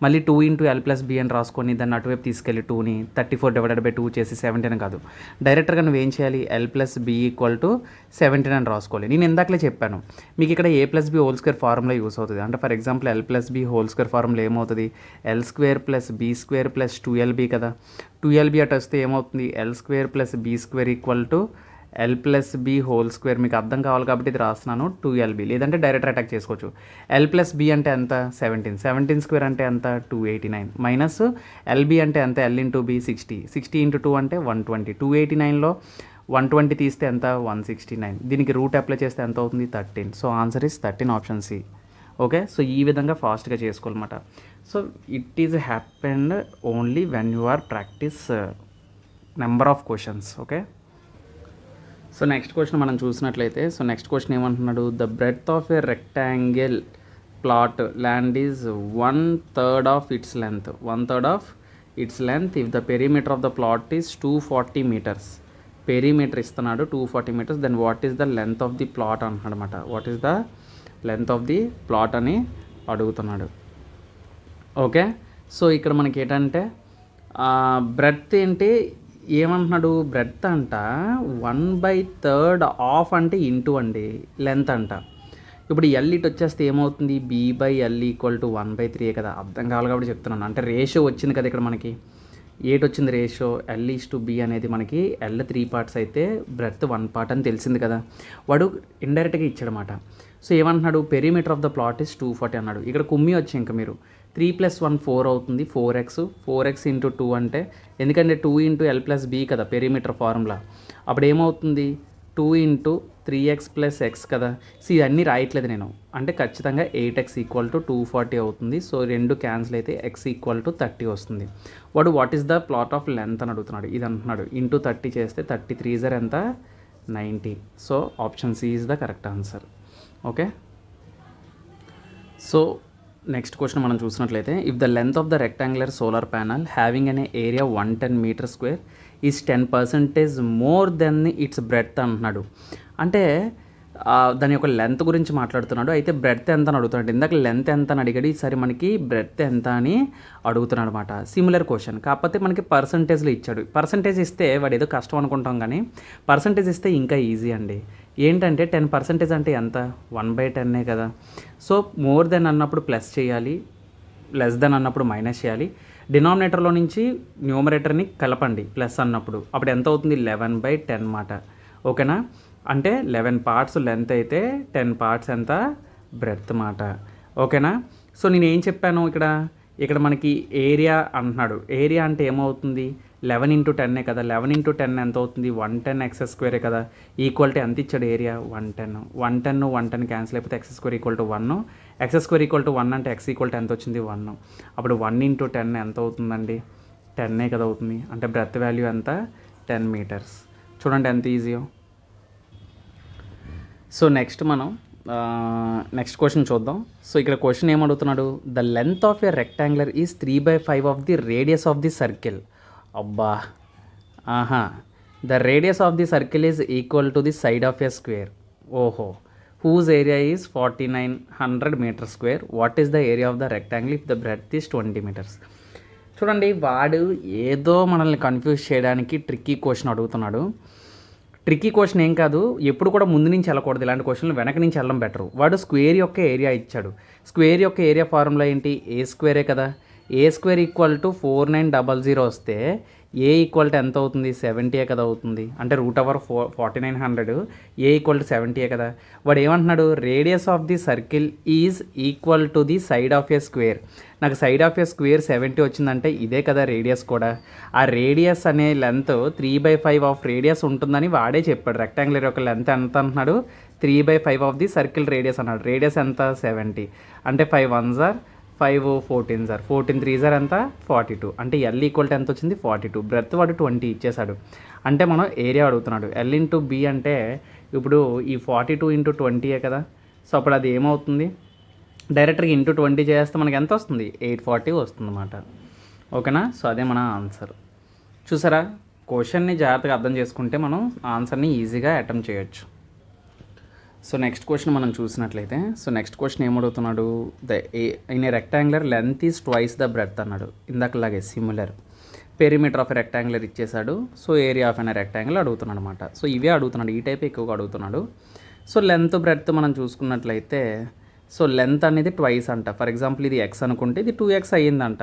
మళ్ళీ 2 ఇంటూ ఎల్ ప్లస్ బీ అని రాసుకొని దాన్ని అటువైపు తీసుకెళ్ళి 2ని 34 డివైడెడ్ బై 2 చేసి 17 కాదు, డైరెక్ట్గా నువ్వేం చేయాలి, L plus B equal to 17 అని రాసుకోవాలి. నేను ఇందాకలే చెప్పాను మీకు, ఇక్కడ A plus B whole square formula use అవుతుంది. అంటే for example L plus B whole square formula ఏమవుతుంది, L square plus B square plus 2LB కదా, 2LB అటు వస్తే ఏమవుతుంది, L square plus B square equal to L plus B whole square. మీకు అర్థం కావాలి కాబట్టి ఇది రాస్తున్నాను 2LB, లేదంటే డైరెక్ట్ అటాక్ చేసుకోవచ్చు. ఎల్ ప్లస్ బీ అంటే ఎంత, 17 స్క్వేర్ అంటే ఎంత, 289 మైనస్ ఎల్బీ అంటే ఎంత, ఎల్ ఇంటూ బీ 60 ఇంటూ 2 అంటే 120, 289లో 120 తీస్తే ఎంత, 169, దీనికి రూట్ అప్లై చేస్తే ఎంత అవుతుంది, 13. So answer is 13, option C. Okay, so ఈ విధంగా ఫాస్ట్గా చేసుకోవాలన్నమాట. So it is happened only when you are practice number of questions. Okay, so next question మనం చూసినట్లయితే, సో నెక్స్ట్ క్వశ్చన్ ఏమంటున్నాడు, the breadth of a rectangle plot land is 1/3 of its length, 1/3 of its length if the perimeter of the plot is 240 metres. Perimeter ఇస్తున్నాడు 240 metres, then what is the length of the plot అంటున్నాడు అనమాట. What is the length of the plot అని అడుగుతున్నాడు. Okay, so ఇక్కడ మనకి ఏంటంటే breadth ఏంటి ఏమంటున్నాడు, బ్రెడ్త్ అంట 1/3 ఆఫ్ అంటే ఇంటూ అండి, లెంత్ అంట. ఇప్పుడు ఎల్ ఇటు వచ్చేస్తే ఏమవుతుంది, B/L ఈక్వల్ టు 1/3 కదా, అర్థం కావాలి కాబట్టి చెప్తున్నాను. అంటే రేషియో వచ్చింది కదా ఇక్కడ మనకి, ఏటి వచ్చింది రేషియో, L/B అనేది మనకి L 3 పార్ట్స్ అయితే బ్రెడ్త్ 1 పార్ట్ అని తెలిసింది కదా, వాడు ఇండైరెక్ట్గా ఇచ్చాడనమాట. సో ఏమంటున్నాడు, perimeter of the plot is 240 అన్నాడు. ఇక్కడ కుమ్మి వచ్చి ఇంకా మీరు 3 + 1 4 అవుతుంది, 4x ఇంటూ 2 అంటే, ఎందుకంటే 2 ఇంటూ ఎల్ ప్లస్ బీ కదా పెరిమీటర్ ఫార్ములా, అప్పుడు ఏమవుతుంది 2 ఇంటూ 3x + x కదా. సో ఇవన్నీ రాయట్లేదు నేను, అంటే ఖచ్చితంగా 8x ఈక్వల్ టు 240 అవుతుంది. సో 2 క్యాన్సిల్ అయితే x ఈక్వల్ టు 30 వస్తుంది. వాడు what is the plot of length అని అడుగుతున్నాడు, ఇది అంటున్నాడు. ఇంటూ 30 చేస్తే 33 ఎంత, 90. So option C is the correct answer. Okay, so next question మనం చూసినట్లయితే, if the length of the rectangular solar panel having అనే area 110 metre square is 10% more than its breadth అంటున్నాడు. అంటే దాని యొక్క లెంత్ గురించి మాట్లాడుతున్నాడు, అయితే బ్రెడ్త్ ఎంత అని అడుగుతున్నాడు. ఇందాక లెంత్ ఎంత అని అడిగాడు, ఈసారి మనకి బ్రెడ్త్ ఎంత అని అడుగుతున్నాడు అనమాట. సిమిలర్ క్వశ్చన్, కాకపోతే మనకి పర్సంటేజ్లో ఇచ్చాడు. పర్సంటేజ్ ఇస్తే వాడు ఏదో కష్టం అనుకుంటాం, కానీ పర్సంటేజ్ ఇస్తే ఇంకా ఈజీ అండి. ఏంటంటే 10% అంటే ఎంత, 1/10 కదా. సో మోర్ దెన్ అన్నప్పుడు ప్లస్ చేయాలి, లెస్ దెన్ అన్నప్పుడు మైనస్ చేయాలి. డినామినేటర్లో నుంచి న్యూమరేటర్ని కలపండి ప్లస్ అన్నప్పుడు, అప్పుడు ఎంత అవుతుంది, 11/10 మాట. ఓకేనా, అంటే 11 పార్ట్స్ లెంత్ అయితే 10 పార్ట్స్ ఎంత, బ్రెడ్త్ మాట. ఓకేనా, సో నేను ఏం చెప్పాను ఇక్కడ మనకి ఏరియా అంటున్నాడు. ఏరియా అంటే ఏమవుతుంది, 11 ఇంటూ 10 కదా, 11 ఇంటూ 10 ఎంత అవుతుంది, 110x² కదా. ఈక్వల్టీ ఎంత ఇచ్చాడు, ఏరియా 110 క్యాన్సిల్ అయిపోతే x² equal to 1, x² equal to 1 అంటే x ఈక్వల్ టు ఎంత వచ్చింది, 1. అప్పుడు 1 ఇంటూ 10 ఎంత అవుతుందండి, 10 కదా అవుతుంది. అంటే బ్రెత్ వాల్యూ ఎంత, 10 మీటర్స్. చూడండి ఎంత ఈజీయో. సో నెక్స్ట్ మనం నెక్స్ట్ క్వశ్చన్ చూద్దాం. సో ఇక్కడ క్వశ్చన్ ఏమడుగుతున్నాడు, the length of a rectangular is 3/5 of the radius of the circle. అబ్బా, the radius of the circle is equal to the side of a square. ఓహో, whose area is 4900 metre square. What is the area of the rectangle if the breadth is 20 metres. చూడండి, వాడు ఏదో మనల్ని confuse చేయడానికి tricky question అడుగుతున్నాడు. Tricky question ఏం కాదు, ఎప్పుడు కూడా ముందు నుంచి వెళ్ళకూడదు, ఇలాంటి క్వశ్చన్లు వెనక నుంచి వెళ్ళడం బెటరు. వాడు స్క్వేర్ యొక్క ఏరియా ఇచ్చాడు. స్క్వేర్ యొక్క ఏరియా ఫార్ములా ఏంటి, A² కదా. A² ఈక్వల్ టు 4900 వస్తే ఏ ఈక్వల్ టు ఎంత అవుతుంది 70 కదా అవుతుంది, అంటే √4900 ఏ ఈక్వల్ టు 70 కదా. వాడు ఏమంటున్నాడు, radius of the circle is equal to the side of A square. నాకు సైడ్ ఆఫ్ ఏ స్క్వేర్ 70 వచ్చిందంటే ఇదే కదా రేడియస్ కూడా. ఆ రేడియస్ అనే లెంత్ 3/5 ఆఫ్ రేడియస్ ఉంటుందని వాడే చెప్పాడు. రెక్టాంగులర్ యొక్క లెంత్ ఎంత అంటున్నాడు, 3/5 ఆఫ్ ది సర్కిల్ రేడియస్ అన్నాడు. రేడియస్ ఎంత 70, అంటే 5 1s are 5 14s are 14 3s are ఎంత 42, అంటే ఎల్ ఈక్వల్ టు ఎంత వచ్చింది 42. బ్రెత్ వాడు 20 ఇచ్చేసాడు, అంటే మనం ఏరియా అడుగుతున్నాడు. ఎల్ ఇంటూ బి అంటే ఇప్పుడు ఈ 42 ఇంటూ 20 కదా. సో అప్పుడు అది ఏమవుతుంది, డైరెక్ట్గా ఇంటూ 20 చేస్తే మనకి ఎంత వస్తుంది 840 వస్తుంది అన్నమాట. ఓకేనా. సో అదే మన ఆన్సర్. చూసారా, క్వశ్చన్ని జాగ్రత్తగా అర్థం చేసుకుంటే మనం ఆన్సర్ని ఈజీగా అటెంప్ట్ చేయొచ్చు. సో నెక్స్ట్ క్వశ్చన్ మనం చూసినట్లయితే, సో నెక్స్ట్ క్వశ్చన్ ఏమడుగుతున్నాడు, in a rectangular length is twice the breadth అన్నాడు. ఇందాకలాగే similar. Perimeter of a rectangular ఇచ్చేసాడు. So area of an rectangle అడుగుతున్నాడు అనమాట. సో ఇవే అడుగుతున్నాడు, ఈ టైప్ ఎక్కువగా అడుగుతున్నాడు. సో లెంత్ బ్రెడ్త్ మనం చూసుకున్నట్లయితే, సో లెంత్ అనేది ట్వైస్ అంట. ఫర్ ఎగ్జాంపుల్ ఇది ఎక్స్ అనుకుంటే ఇది 2x అయ్యిందంట.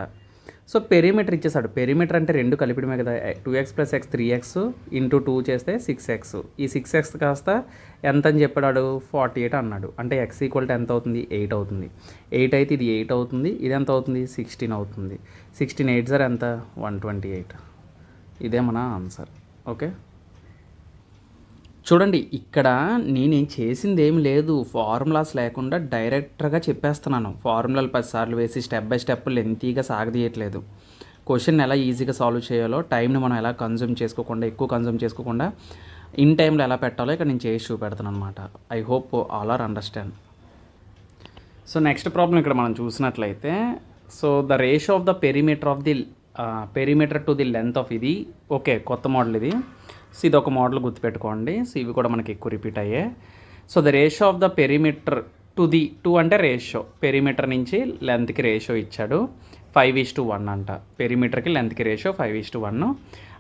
సో పెరిమీటర్ ఇచ్చేసాడు. పెరిమీటర్ అంటే రెండు కలిపిడమే కదా, 2x + x 3x ఇంటూ 2 చేస్తే 6x. ఈ 6x కాస్త ఎంత అని చెప్పాడు, 48 అన్నాడు. అంటే x ఈక్వల్ టు ఎంత అవుతుంది 8 అవుతుంది. 8 అయితే ఇది 8 అవుతుంది, ఇది ఎంత అవుతుంది 16 అవుతుంది. 16 8s are ఎంత 128. ఇదే మన ఆన్సర్. ఓకే. చూడండి, ఇక్కడ నేను చేసింది ఏమి లేదు, ఫార్ములాస్ లేకుండా డైరెక్ట్గా చెప్పేస్తున్నాను. ఫార్ములాలు 10 సార్లు వేసి స్టెప్ బై స్టెప్ లెంతీగా సాగదీయట్లేదు. క్వశ్చన్ ఎలా ఈజీగా సాల్వ్ చేయాలో, టైంని మనం ఎలా కన్జ్యూమ్ చేసుకోకుండా, ఎక్కువ కన్జ్యూమ్ చేసుకోకుండా ఇన్ టైంలో ఎలా పెట్టాలో ఇక్కడ నేను చేసి చూపెడతాను అనమాట. I hope all are understand. So next problem ఇక్కడ మనం చూసినట్లయితే, so the ratio of the perimeter to the length of ఇది. ఓకే, కొత్త మోడల్ ఇది. సో ఇది ఒక మోడల్ గుర్తుపెట్టుకోండి. సో ఇవి కూడా మనకి ఎక్కువ రిపీట్ అయ్యాయి. So the ratio of the perimeter to the 2 అంటే రేషియో, పెరిమీటర్ నుంచి లెంత్కి రేషియో ఇచ్చాడు 5:1 అంట. పెరిమీటర్కి లెంత్కి రేషియో 5:1.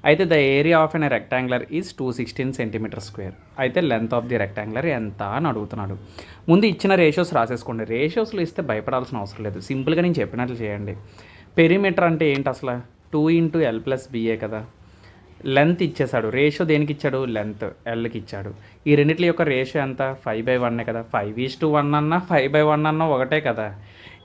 అయితే the area of an rectangular is 216 cm². అయితే లెంత్ ఆఫ్ ది రెక్టాంగులర్ ఎంత అని అడుగుతున్నాడు. ముందు ఇచ్చిన రేషియోస్ రాసేసుకోండి. రేషియోస్లో ఇస్తే భయపడాల్సిన అవసరం లేదు, సింపుల్గా నేను చెప్పినట్లు చేయండి. పెరిమీటర్ అంటే ఏంటి అసలు, 2 × L + B కదా. లెంత్ ఇచ్చేసాడు, రేషియో దేనికి ఇచ్చాడు, లెంత్ ఎల్కి ఇచ్చాడు. ఈ రెండిట్ల యొక్క రేషియో ఎంత 5/1 కదా. 5:1 అన్నా 5/1 అన్నా ఒకటే కదా.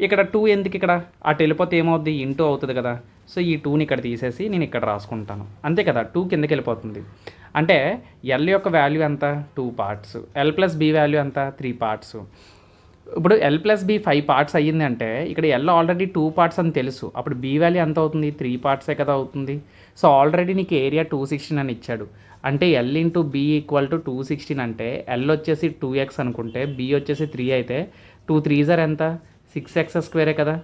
ఇక్కడ 2 ఎందుకు, ఇక్కడ అటు వెళ్ళిపోతే ఏమవుద్ది, ఇంటూ అవుతుంది కదా. సో ఈ 2ని ఇక్కడ తీసేసి నేను ఇక్కడ రాసుకుంటాను, అంతే కదా. 2 కిందకి వెళ్ళిపోతుంది, అంటే ఎల్ యొక్క వాల్యూ ఎంత 2 పార్ట్స్, L + B వాల్యూ ఎంత 3 పార్ట్స్. ఇప్పుడు L + B 5 పార్ట్స్ అయ్యింది అంటే ఇక్కడ L ఆల్రెడీ 2 పార్ట్స్ అని తెలుసు. అప్పుడు B వాల్యూ ఎంత అవుతుంది 3 పార్ట్సే కదా అవుతుంది. సో ఆల్రెడీ నీకు ఏరియా 216 అని ఇచ్చాడు. అంటే L × B = 216 అంటే L వచ్చేసి 2x అనుకుంటే B వచ్చేసి 3 అయితే 2 3s are ఎంత 6x² కదా.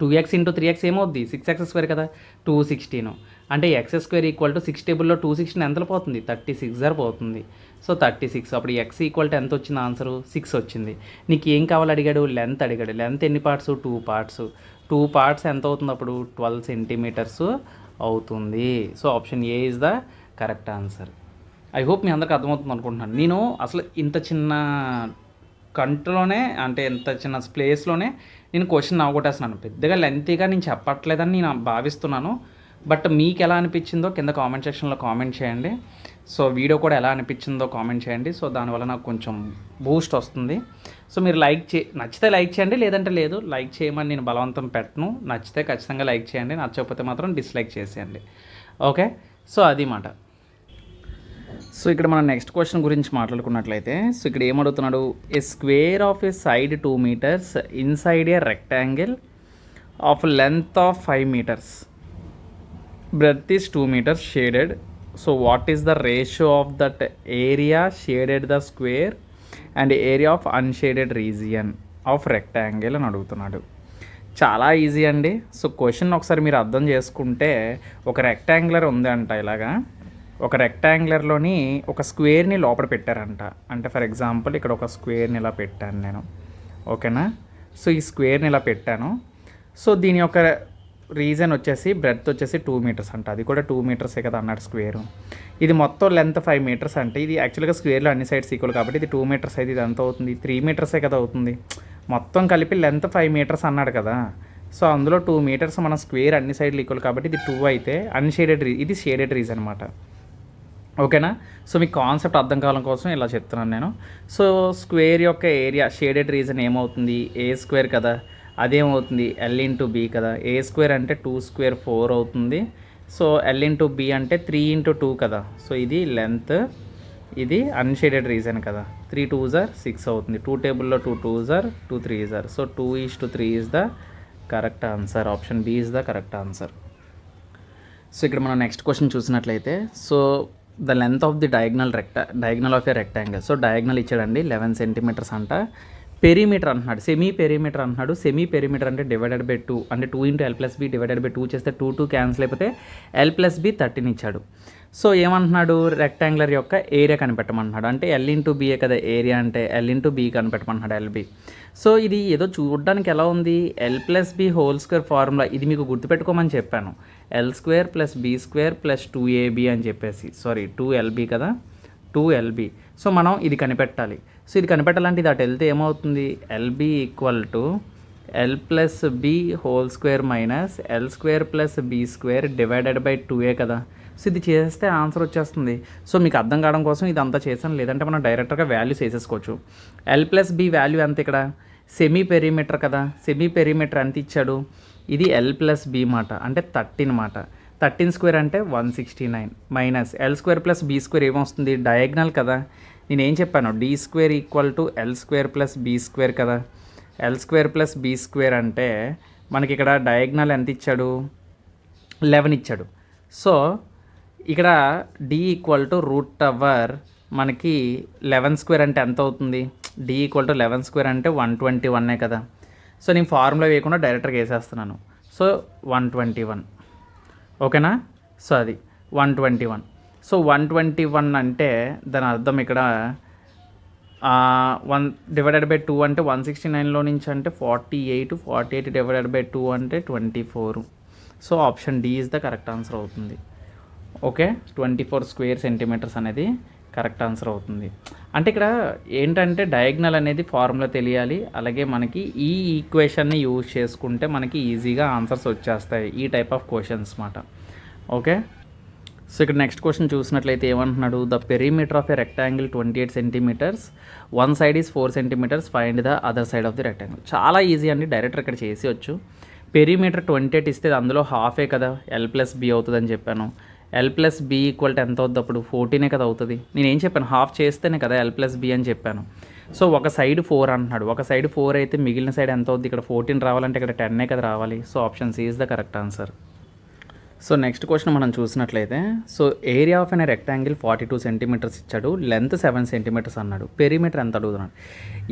2x × 3x ఏమవుద్ది 6x² కదా, 216. అంటే x² = 6 టేబుల్లో 216 ఎంతలో పోతుంది 36 పోతుంది. సో 36. అప్పుడు x ఈక్వల్ టు ఎంత వచ్చింది, ఆన్సరు 6 వచ్చింది. నీకు ఏం కావాలి అడిగాడు, లెంత్ అడిగాడు. లెంత్ ఎన్ని పార్ట్స్ 2 పార్ట్స్. 2 పార్ట్స్ ఎంత అవుతుంది అప్పుడు 12 సెంటీమీటర్స్ అవుతుంది. So option A is the correct answer. I hope మీ అందరికి అర్థమవుతుంది అనుకుంటున్నాను. నేను అసలు ఇంత చిన్న కంట్లోనే, అంటే ఇంత చిన్న ప్లేస్లోనే నేను క్వశ్చన్ అవగొట్టేస్తున్నాను. పెద్దగా లెంతీగా నేను చెప్పట్లేదని నేను భావిస్తున్నాను. బట్ మీకు ఎలా అనిపించిందో కింద కామెంట్ సెక్షన్లో కామెంట్ చేయండి. సో వీడియో కూడా ఎలా అనిపించిందో కామెంట్ చేయండి. సో దానివల్ల నాకు కొంచెం బూస్ట్ వస్తుంది. సో మీరు నచ్చితే లైక్ చేయండి, లేదంటే లేదు. లైక్ చేయమని నేను బలవంతం పెట్టను. నచ్చితే ఖచ్చితంగా లైక్ చేయండి, నచ్చకపోతే మాత్రం డిస్లైక్ చేసేయండి. ఓకే. సో అది మాట. సో ఇక్కడ మనం నెక్స్ట్ క్వశ్చన్ గురించి మాట్లాడుకున్నట్లయితే, సో ఇక్కడ ఏమడుగుతున్నాడు, a square of a side 2 meters inside a rectangle of length of 5 meters, breadth is 2 meters shaded. So what is the ratio of that area shaded the square and area of unshaded region of rectangle అని అడుగుతున్నాడు. చాలా easy అండి. So question ఒకసారి మీరు అర్థం చేసుకుంటే, ఒక rectangular ఉంది అంట. ఇలాగా ఒక రెక్టాంగులర్లోని ఒక స్క్వేర్ని లోపల పెట్టారంట. అంటే ఫర్ ఎగ్జాంపుల్ ఇక్కడ ఒక స్క్వేర్ని ఇలా పెట్టాను నేను, ఓకేనా. సో ఈ స్క్వేర్ని ఇలా పెట్టాను. సో దీని యొక్క రీజన్ వచ్చేసి బ్రెడ్త్ వచ్చేసి 2 meters అంట. అది కూడా 2 meters కదా అన్నాడు స్క్వేరు. ఇది మొత్తం లెంత్ 5 meters అంటే ఇది యాక్చువల్గా స్క్వేర్లో అన్ని సైడ్స్ ఈక్వల్ కాబట్టి ఇది 2 meters అయితే ఇది ఎంత అవుతుంది 3 meters కదా అవుతుంది. మొత్తం కలిపి లెంత్ 5 meters అన్నాడు కదా. సో అందులో 2 మీటర్స్ మన స్క్వేర్ అన్ని సైడ్లు ఈక్వల్ కాబట్టి ఇది 2 అయితే అన్షేడెడ్ ఇది షేడెడ్ రీజ్ అనమాట. ఓకేనా? సో మీకు కాన్సెప్ట్ అర్థం కావడం కోసం ఇలా చెప్తున్నాను నేను. సో స్క్వేర్ యొక్క ఏరియా షేడెడ్ రీజన్ ఏమవుతుంది, ఏ స్క్వేర్ కదా, అదేమవుతుంది ఎల్ ఇంటూ బీ కదా. ఏ స్క్వేర్ అంటే 2 స్క్వేర్ 4 అవుతుంది. సో ఎల్ ఇంటూ బీ అంటే 3 ఇంటూ 2 కదా. సో ఇది లెంత్, ఇది అన్షేడెడ్ రీజన్ కదా. 3 2s are 6 అవుతుంది. 2 టేబుల్లో 2 2s are 2 3s are. So 2:3 is the correct answer. Option B is the correct answer. So ఇక్కడ మనం నెక్స్ట్ క్వశ్చన్ చూసినట్లయితే, so the length of the diagonal of a rectangle. So diagonal ఇచ్చాడండి 11 centimetres అంట. Perimeter అంటున్నాడు, semi perimeter అంటున్నాడు. Semi perimeter అంటే divided by 2 అంటే 2 into L plus B divided by 2 చేస్తే 2 2 క్యాన్సిల్ అయిపోతే ఎల్ ప్లస్ బి 13 ఇచ్చాడు. సో ఏమంటున్నాడు, రెక్టాంగులర్ యొక్క ఏరియా కనిపెట్టమంటున్నాడు. అంటే ఎల్ ఇంటూ బిఏ కదా ఏరియా అంటే, ఎల్ ఇంటూ బి కనిపెట్టమంటున్నాడు ఎల్బి. సో ఇది ఏదో చూడడానికి ఎలా ఉంది, L plus B whole square formula, ఇది మీకు గుర్తుపెట్టుకోమని చెప్పాను. L square plus B square plus 2ab అని చెప్పేసి, సారీ 2lb కదా, 2lb. సో మనం ఇది కనిపెట్టాలి. సో ఇది కనిపెట్టాలంటే ఇది అటు వెళ్తే ఏమవుతుంది, LB equal to L plus B whole square minus L square plus B square divided by 2a కదా. సో ఇది చేస్తే ఆన్సర్ వచ్చేస్తుంది. సో మీకు అర్థం కావడం కోసం ఇది అంతా చేశాను, లేదంటే మనం డైరెక్ట్గా వాల్యూస్ వేసేసుకోవచ్చు. ఎల్ ప్లస్ బి వాల్యూ ఎంత ఇక్కడ, సెమీ పెరిమీటర్ కదా. సెమీ పెరిమీటర్ ఎంత ఇచ్చాడు, ఇది ఎల్ ప్లస్ బి మాట అంటే 13 మాట. 13 స్క్వేర్ అంటే 169 minus L square plus B square ఏమొస్తుంది, డయాగ్నల్ కదా. నేనేం చెప్పాను, D square equal to L square plus B square కదా. L square plus B square అంటే మనకి ఇక్కడ డయాగ్నల్ ఎంత ఇచ్చాడు, 11 ఇచ్చాడు. సో ఇక్కడ D equal to root over మనకి 11 స్క్వేర్ అంటే ఎంత అవుతుంది, డి ఈక్వల్ టు 11 స్క్వేర్ అంటే 121 కదా. సో నేను ఫార్ములా వేయకుండా డైరెక్ట్గా వేసేస్తున్నాను. సో 121 ఓకేనా. సో అది 121. సో 121 అంటే దాని అర్థం ఇక్కడ 1 డివైడెడ్ బై 2 అంటే 169లో నుంచి అంటే 48 డివైడెడ్ బై 2 అంటే 24. So option D is the correct answer అవుతుంది. ఓకే, 24 స్క్వేర్ సెంటీమీటర్స్ అనేది కరెక్ట్ ఆన్సర్ అవుతుంది. అంటే ఇక్కడ ఏంటంటే డయాగ్నల్ అనేది ఫార్ములా తెలియాలి, అలాగే మనకి ఈ ఈక్వేషన్ని యూజ్ చేసుకుంటే మనకి ఈజీగా ఆన్సర్స్ వచ్చేస్తాయి ఈ టైప్ ఆఫ్ క్వశ్చన్స్ మాట. ఓకే, సో ఇక్కడ నెక్స్ట్ క్వశ్చన్ చూసినట్లయితే ఏమంటున్నాడు, the perimeter of a rectangle 28 centimetres, one side is 4 centimetres, find the other side of the rectangle. చాలా ఈజీ అండి, డైరెక్టర్ ఇక్కడ చేసేయచ్చు. పెరిమీటర్ 28 ఇస్తే అందులో హాఫే కదా ఎల్ ప్లస్ బి అవుతుందని చెప్పాను. L plus B equal to ఎంత అవుతుంది అప్పుడు, 14 కదా అవుతుంది. నేను ఏం చెప్పాను, హాఫ్ చేస్తేనే కదా ఎల్ ప్లస్ బి అని చెప్పాను. సో ఒక సైడ్ 4 అంటున్నాడు, ఒక సైడ్ 4 అయితే మిగిలిన సైడ్ ఎంత అవుతుంది, ఇక్కడ 14 రావాలంటే ఇక్కడ 10 కదా రావాలి. So option C is the correct answer. So next question మనం చూసినట్లయితే, so area of an rectangle 42 centimetres ఇచ్చాడు, లెంత్ 7 సెంటీమీటర్స్ అన్నాడు, పెరిమీటర్ ఎంత అడుగుతున్నాడు.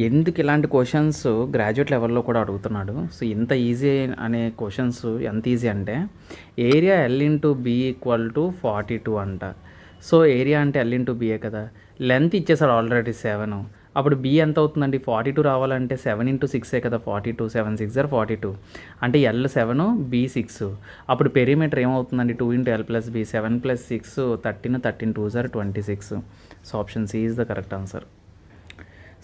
ఎందుకు ఇలాంటి క్వశ్చన్స్ గ్రాడ్యుయేట్ లెవెల్లో కూడా అడుగుతున్నాడు. సో ఇంత ఈజీ అనే క్వశ్చన్స్ ఎంత ఈజీ అంటే, area L into B equal to 42 అంట. సో ఏరియా అంటే ఎల్ ఇంటూ బిఏ కదా, లెంత్ ఇచ్చేసాడు ఆల్రెడీ 7. అప్పుడు బి ఎంత అవుతుందండి, 42 రావాలంటే 7 ఇంటూ 6 కదా, 42, 7 6 are 42 అంటే ఎల్ 7 బి 6. అప్పుడు పెరిమీటర్ ఏమవుతుందండి, 2 into L plus B, 7 plus 6 13 2s are 26. So option C is the correct answer.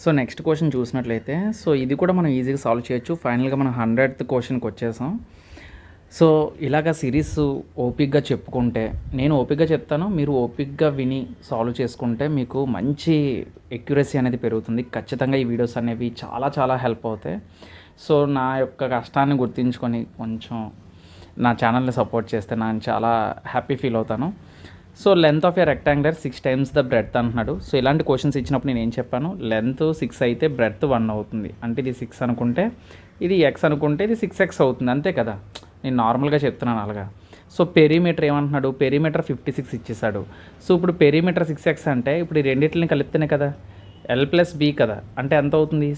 So next question చూసినట్లయితే, సో ఇది కూడా మనం ఈజీగా సాల్వ్ చేయొచ్చు. ఫైనల్గా మనం 100th క్వశ్చన్కి వచ్చేసాం. సో ఇలాగ సిరీస్ ఓపిక్గా చెప్పుకుంటే, నేను ఓపిక్గా చెప్తాను, మీరు ఓపిక్గా విని సాల్వ్ చేసుకుంటే మీకు మంచి ఎక్యురసీ అనేది పెరుగుతుంది. ఖచ్చితంగా ఈ వీడియోస్ అనేవి చాలా చాలా హెల్ప్ అవుతాయి. సో నా యొక్క కష్టాన్ని గుర్తించుకొని కొంచెం నా ఛానల్ని సపోర్ట్ చేస్తే నేను చాలా హ్యాపీ ఫీల్ అవుతాను. So length of a rectangular 6 times the breadth అంటున్నాడు. సో ఇలాంటి క్వశ్చన్స్ ఇచ్చినప్పుడు నేను ఏం చెప్పాను, లెంత్ 6 అయితే బ్రెడ్త్ 1 అవుతుంది. అంటే ఇది 6 అనుకుంటే ఇది x అనుకుంటే ఇది 6x అవుతుంది, అంతే కదా. నేను నార్మల్గా చెప్తున్నాను అలాగా. సో పెరిమీటర్ ఏమంటున్నాడు, పెరిమీటర్ 56 ఇచ్చేసాడు. సో ఇప్పుడు పెరిమీటర్ 6x అంటే ఇప్పుడు ఈ రెండింటిని కలిపితేనే కదా ఎల్ ప్లస్ బి కదా, అంటే ఎంత అవుతుంది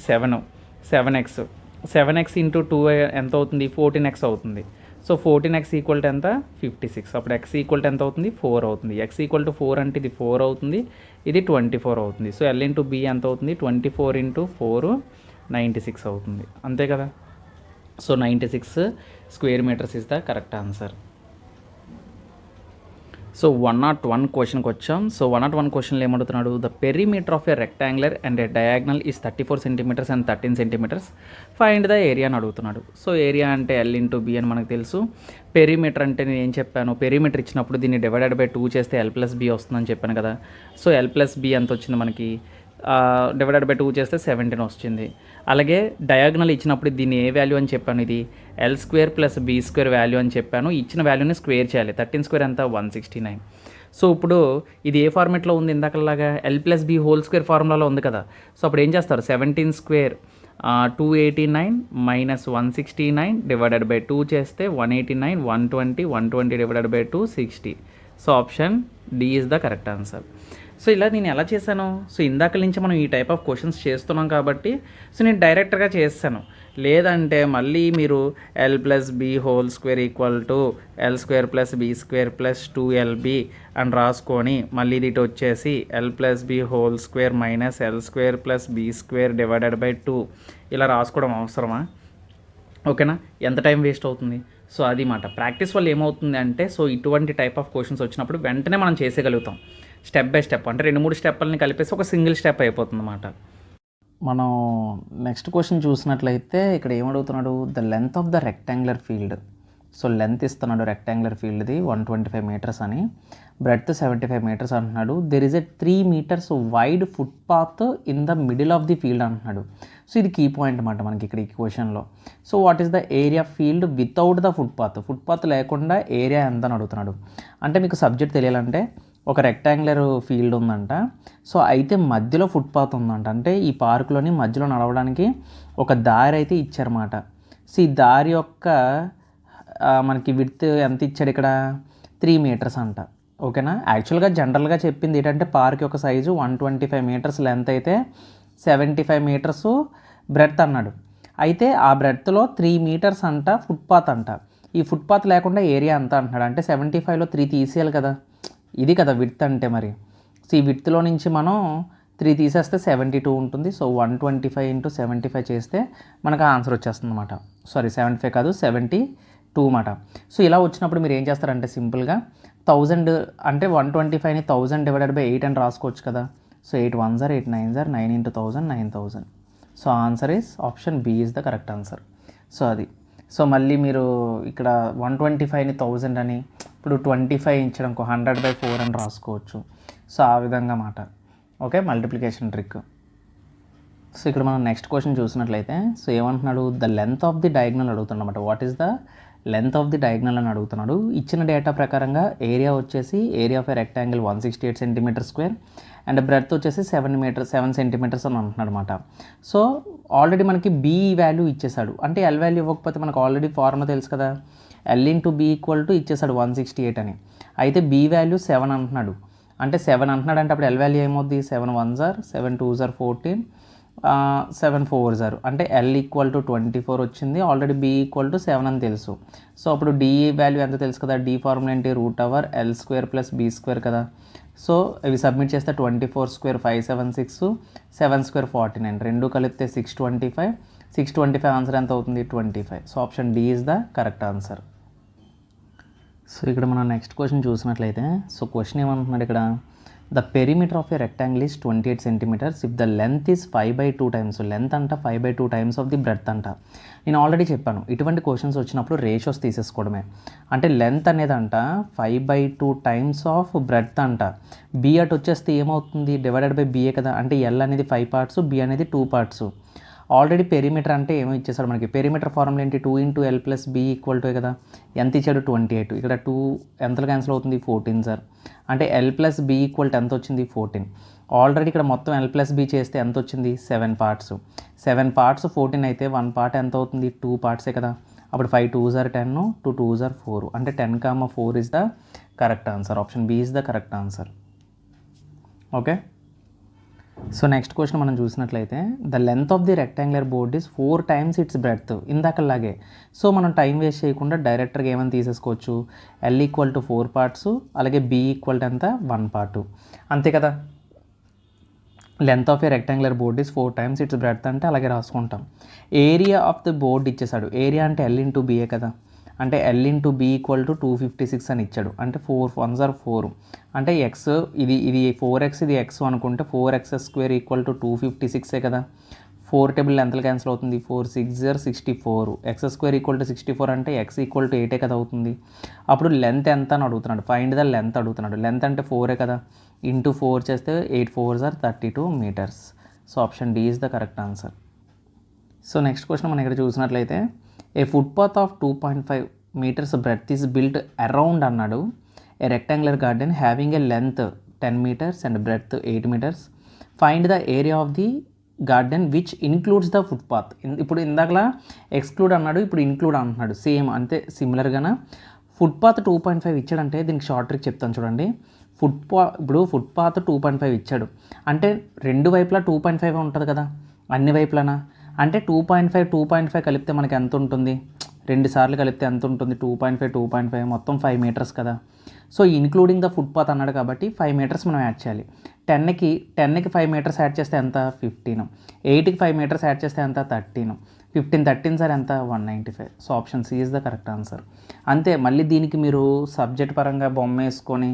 7x ఇంటూ 2 ఎంత అవుతుంది 14x అవుతుంది. సో 14x ఈక్వల్ టు ఎంత 56. అప్పుడు x ఈక్వల్ టు ఎంత అవుతుంది 4 అవుతుంది. x ఈక్వల్ టు 4 అంటే ఇది 4 అవుతుంది, ఇది 24 అవుతుంది. సో ఎల్ ఇంటూ బి ఎంత అవుతుంది 24 ఇంటూ 4 96 అవుతుంది, అంతే కదా. So 96 square metres is the correct answer. So 101 క్వశ్చన్కి వచ్చాం. సో 101 క్వశ్చన్లో ఏమడుగుతున్నాడు, the perimeter of a rectangular and a diagonal is 34 centimetres and 13 centimetres, find the area అని అడుగుతున్నాడు. సో ఏరియా అంటే ఎల్ ఇంటూ బి అని మనకు తెలుసు. పెరిమీటర్ అంటే నేను ఏం చెప్పాను, పెరిమీటర్ ఇచ్చినప్పుడు దీన్ని డివైడెడ్ బై 2 చేస్తే ఎల్ ప్లస్ బి వస్తుందని చెప్పాను కదా. సో ఎల్ ప్లస్ బి ఎంత వచ్చింది మనకి, డివైడెడ్ బై 2 చేస్తే 17 వచ్చింది. అలాగే డయాగ్నల్ ఇచ్చినప్పుడు దీన్ని ఏ వాల్యూ అని చెప్పాను, ఇది L square plus B square value అని చెప్పాను. ఇచ్చిన వాల్యూని స్క్వేర్ చేయాలి. 13 స్క్వేర్ ఎంత 169. సో ఇప్పుడు ఇది ఏ ఫార్మేట్లో ఉంది, ఇందాకలాగా L plus B whole square ఫార్ములాలో ఉంది కదా. సో అప్పుడు ఏం చేస్తారు, 17 స్క్వేర్ 289 మైనస్ 169 డివైడెడ్ బై 2 చేస్తే 189, 120 divided by 2 60. So option D is the correct answer. So ఇలా నేను ఎలా చేశాను, సో ఇందాక నుంచి మనం ఈ టైప్ ఆఫ్ క్వశ్చన్స్ చేస్తున్నాం కాబట్టి సో నేను డైరెక్ట్గా చేస్తాను. లేదంటే మళ్ళీ మీరు L plus B whole square equal to L square plus B square plus 2LB అని రాసుకొని మళ్ళీ ఇది వచ్చేసి L plus B whole square minus L square plus B square divided by 2 ఇలా రాసుకోవడం అవసరమా? ఓకేనా, ఎంత టైం వేస్ట్ అవుతుంది. సో అది మాట ప్రాక్టీస్ వల్ల ఏమవుతుంది అంటే, సో ఇటువంటి టైప్ ఆఫ్ క్వశ్చన్స్ వచ్చినప్పుడు వెంటనే మనం చేసేయగలుగుతాం. స్టెప్ బై స్టెప్ అంటే 2-3 స్టెప్పులని కలిపేసి ఒక సింగిల్ స్టెప్ అయిపోతుంది అన్నమాట. మనం నెక్స్ట్ క్వశ్చన్ చూసినట్లయితే ఇక్కడ ఏమడుగుతున్నాడు, the length of the rectangular field. So length ఇస్తున్నాడు రెక్టాంగులర్ ఫీల్డ్ది 125 మీటర్స్ అని, బ్రెడ్త్ 75 మీటర్స్ అంటున్నాడు. There is a 3 metres wide footpath in the middle of the field అంటున్నాడు. సో ఇది కీ పాయింట్ అన్నమాట మనకి ఇక్కడ ఈ క్వశ్చన్లో. So what is the area field without the footpath, footpath లేకుండా ఏరియా ఎంత అని అడుగుతున్నాడు. అంటే మీకు సబ్జెక్ట్ తెలియాలంటే ఒక రెక్టాంగులర్ ఫీల్డ్ ఉందంట. సో అయితే మధ్యలో ఫుట్పాత్ ఉందంట. అంటే ఈ పార్కులోని మధ్యలో నడవడానికి ఒక దారి అయితే ఇచ్చారన్నమాట. సో ఈ దారి యొక్క మనకి విడ్త్ ఎంత ఇచ్చాడు ఇక్కడ, 3 మీటర్స్ అంట. ఓకేనా, యాక్చువల్గా జనరల్గా చెప్పింది ఏంటంటే పార్క్ యొక్క సైజు 125 మీటర్స్ లెంత్ అయితే 75 మీటర్స్ బ్రెడ్త్ అన్నాడు. అయితే ఆ బ్రెడ్త్లో 3 మీటర్స్ అంట ఫుట్పాత్ అంట. ఈ ఫుట్పాత్ లేకుండా ఏరియా అంతా అంటున్నాడు. అంటే 75లో 3 తీసేయాలి కదా, ఇది కదా విడ్త్ అంటే. మరి సో ఈ విడ్త్లో నుంచి మనం 3 తీసేస్తే 72 ఉంటుంది. సో 125 ఇంటూ 75 చేస్తే మనకు ఆన్సర్ వచ్చేస్తుంది అనమాట. సారీ 75 కాదు 72 అన్నమాట. సో ఇలా వచ్చినప్పుడు మీరు ఏం చేస్తారంటే సింపుల్గా 1000 అంటే 125ని 1000 డివైడెడ్ బై 8 అని రాసుకోవచ్చు కదా. So 8 1s are 8 9s are 9 into 1000 9000. So answer is option B is the correct answer. So అది సో మళ్ళీ మీరు ఇక్కడ 125ని 1000 అని, ఇప్పుడు 25 ఇచ్చడం 100/4 అని రాసుకోవచ్చు. సో ఆ విధంగా మాట. Okay, multiplication trick. సో ఇక్కడ మనం నెక్స్ట్ క్వశ్చన్ చూసినట్లయితే సో ఏమంటున్నాడు, the length of the diagonal అడుగుతున్నమాట. What is the length of the diagonal అని అడుగుతున్నాడు. ఇచ్చిన డేటా ప్రకారంగా ఏరియా వచ్చేసి area of a rectangle 168 centimetre square and breadth వచ్చేసి 7 సెంటీమీటర్స్ అని అంటున్నాడు అనమాట. సో ఆల్రెడీ మనకి బి వాల్యూ ఇచ్చేసాడు. అంటే ఎల్ వాల్యూ ఇవ్వకపోతే మనకు ఆల్రెడీ ఫార్ములా తెలుసు కదా, L into B equal to ఇచ్చేసాడు 168 అని. అయితే బి వాల్యూ 7 అంటున్నాడు. అంటే 7 అంటున్నాడు అంటే అప్పుడు ఎల్ వాల్యూ ఏమవుద్ది, 7 1s are 7 2s are 14 7 4s are అంటే ఎల్ ఈక్వల్ టు 24 వచ్చింది. ఆల్రెడీ బి ఈక్వల్ టు 7 అని తెలుసు. సో అప్పుడు డి వాల్యూ ఎంత తెలుసు కదా, డి ఫార్ములా ఏంటి, √ఎల్ స్క్వేర్ ప్లస్ బి స్క్వేర్ కదా. సో ఇవి సబ్మిట్ చేస్తే 24 స్క్వేర్ 576 7 స్క్వేర్ 49 రెండు కలిపితే 625 ఆన్సర్ ఎంత అవుతుంది 25. So option D is the correct answer. So ఇక్కడ మనం నెక్స్ట్ క్వశ్చన్ చూసినట్లయితే సో క్వశ్చన్ ఏమంటున్నాడు ఇక్కడ, the perimeter of a rectangle is 28 centimetres if the length is 5/2 times. Length అంట 5/2 టైమ్స్ ఆఫ్ ది బ్రెడ్త్ అంట. నేను ఆల్రెడీ చెప్పాను ఇటువంటి క్వశ్చన్స్ వచ్చినప్పుడు రేషియోస్ తీసేసుకోవడమే. అంటే లెంత్ అనేది అంట 5/2 టైమ్స్ ఆఫ్ బ్రెడ్త్ అంట. బి అటు వచ్చేస్తే ఏమవుతుంది, డివైడెడ్ బై బిఏ కదా. అంటే ఎల్ అనేది 5 పార్ట్స్, బి అనేది 2 పార్ట్స్. ఆల్రెడీ పెరిమీటర్ అంటే ఏమో ఇచ్చేసాడు మనకి. పెరిమీటర్ ఫార్ములా ఏంటి, 2 into L plus B equal to కదా. ఎంత ఇచ్చాడు 28. ఇక్కడ 2 ఎంతలో క్యాన్సిల్ అవుతుంది 14 సార్. అంటే L plus B equal to ఎంత వచ్చింది 14. ఆల్రెడీ ఇక్కడ మొత్తం L plus B చేస్తే ఎంత వచ్చింది 7 పార్ట్స్. 7 పార్ట్స్ 14 అయితే 1 పార్ట్ ఎంత అవుతుంది 2 పార్ట్సే కదా. అప్పుడు 5 2s are 10 2 2s are 4 అంటే 10,4 is the correct answer. Option B is the correct answer. Okay, so next question మనం చూసినట్లయితే the length of the rectangular board is 4 times its breadth. ఇందాకలాగే so మనం టైం వేస్ట్ చేయకుండా డైరెక్ట్గా ఏమైనా తీసేసుకోవచ్చు. L equal to 4 parts, అలాగే B equal to ఎంత 1 పార్ట్, అంతే కదా. Length of a rectangular board is 4 times its breadth అంటే అలాగే రాసుకుంటాం. ఏరియా ఆఫ్ ది బోర్డ్ ఇచ్చేసాడు. ఏరియా అంటే ఎల్ ఇంటూ బిఏ కదా. అంటే L into B equal to 256 అని ఇచ్చాడు. అంటే 4 1s are 4 అంటే ఎక్స్ ఇది 4x ఇది ఎక్స్ అనుకుంటే 4x² ఈక్వల్ టు 256 కదా. 4 టేబుల్ ఎంతలు క్యాన్సిల్ అవుతుంది, 4 6 are 64, x² ఈక్వల్ టు 64 అంటే x ఈక్వల్ టు 8 కదా అవుతుంది. అప్పుడు లెంత్ ఎంత అని అడుగుతున్నాడు, ఫైండ్ ద లెంత్ అడుగుతున్నాడు. లెంత్ అంటే 4 కదా, ఇంటూ 4 చేస్తే 8 4s are 32 meters. So option D is the correct answer. So next question మనం ఇక్కడ చూసినట్లయితే a footpath of 2.5 meters breadth is built around అన్నాడు a rectangular garden having a length 10 meters and breadth 8 meters. Find the area of the garden which includes the footpath. ఇప్పుడు ఇందాకలా exclude అన్నాడు, ఇప్పుడు include అంటున్నాడు. Same అంతే సిమిలర్గానే footpath 2.5 ఇచ్చాడంటే దీనికి short trick చెప్తాను చూడండి. ఇప్పుడు ఫుట్పాత్ 2.5 ఇచ్చాడు అంటే రెండు వైపులా 2.5 ఉంటుంది కదా, అన్ని వైపులనా. అంటే 2.5 కలిపితే మనకి ఎంత ఉంటుంది, 2 సార్లు కలిపితే ఎంత ఉంటుంది, 2.5 మొత్తం 5 meters కదా. సో ఇంక్లూడింగ్ ద ఫుట్పాత్ అన్నాడు కాబట్టి 5 meters మనం యాడ్ చేయాలి. 10కి 5 meters యాడ్ చేస్తే ఎంత 15, 8కి 5 meters యాడ్ చేస్తే ఎంత 13, 15 13 సార్ ఎంత 195. So option C is the correct answer. అంతే, మళ్ళీ దీనికి మీరు సబ్జెక్ట్ పరంగా బొమ్మ వేసుకొని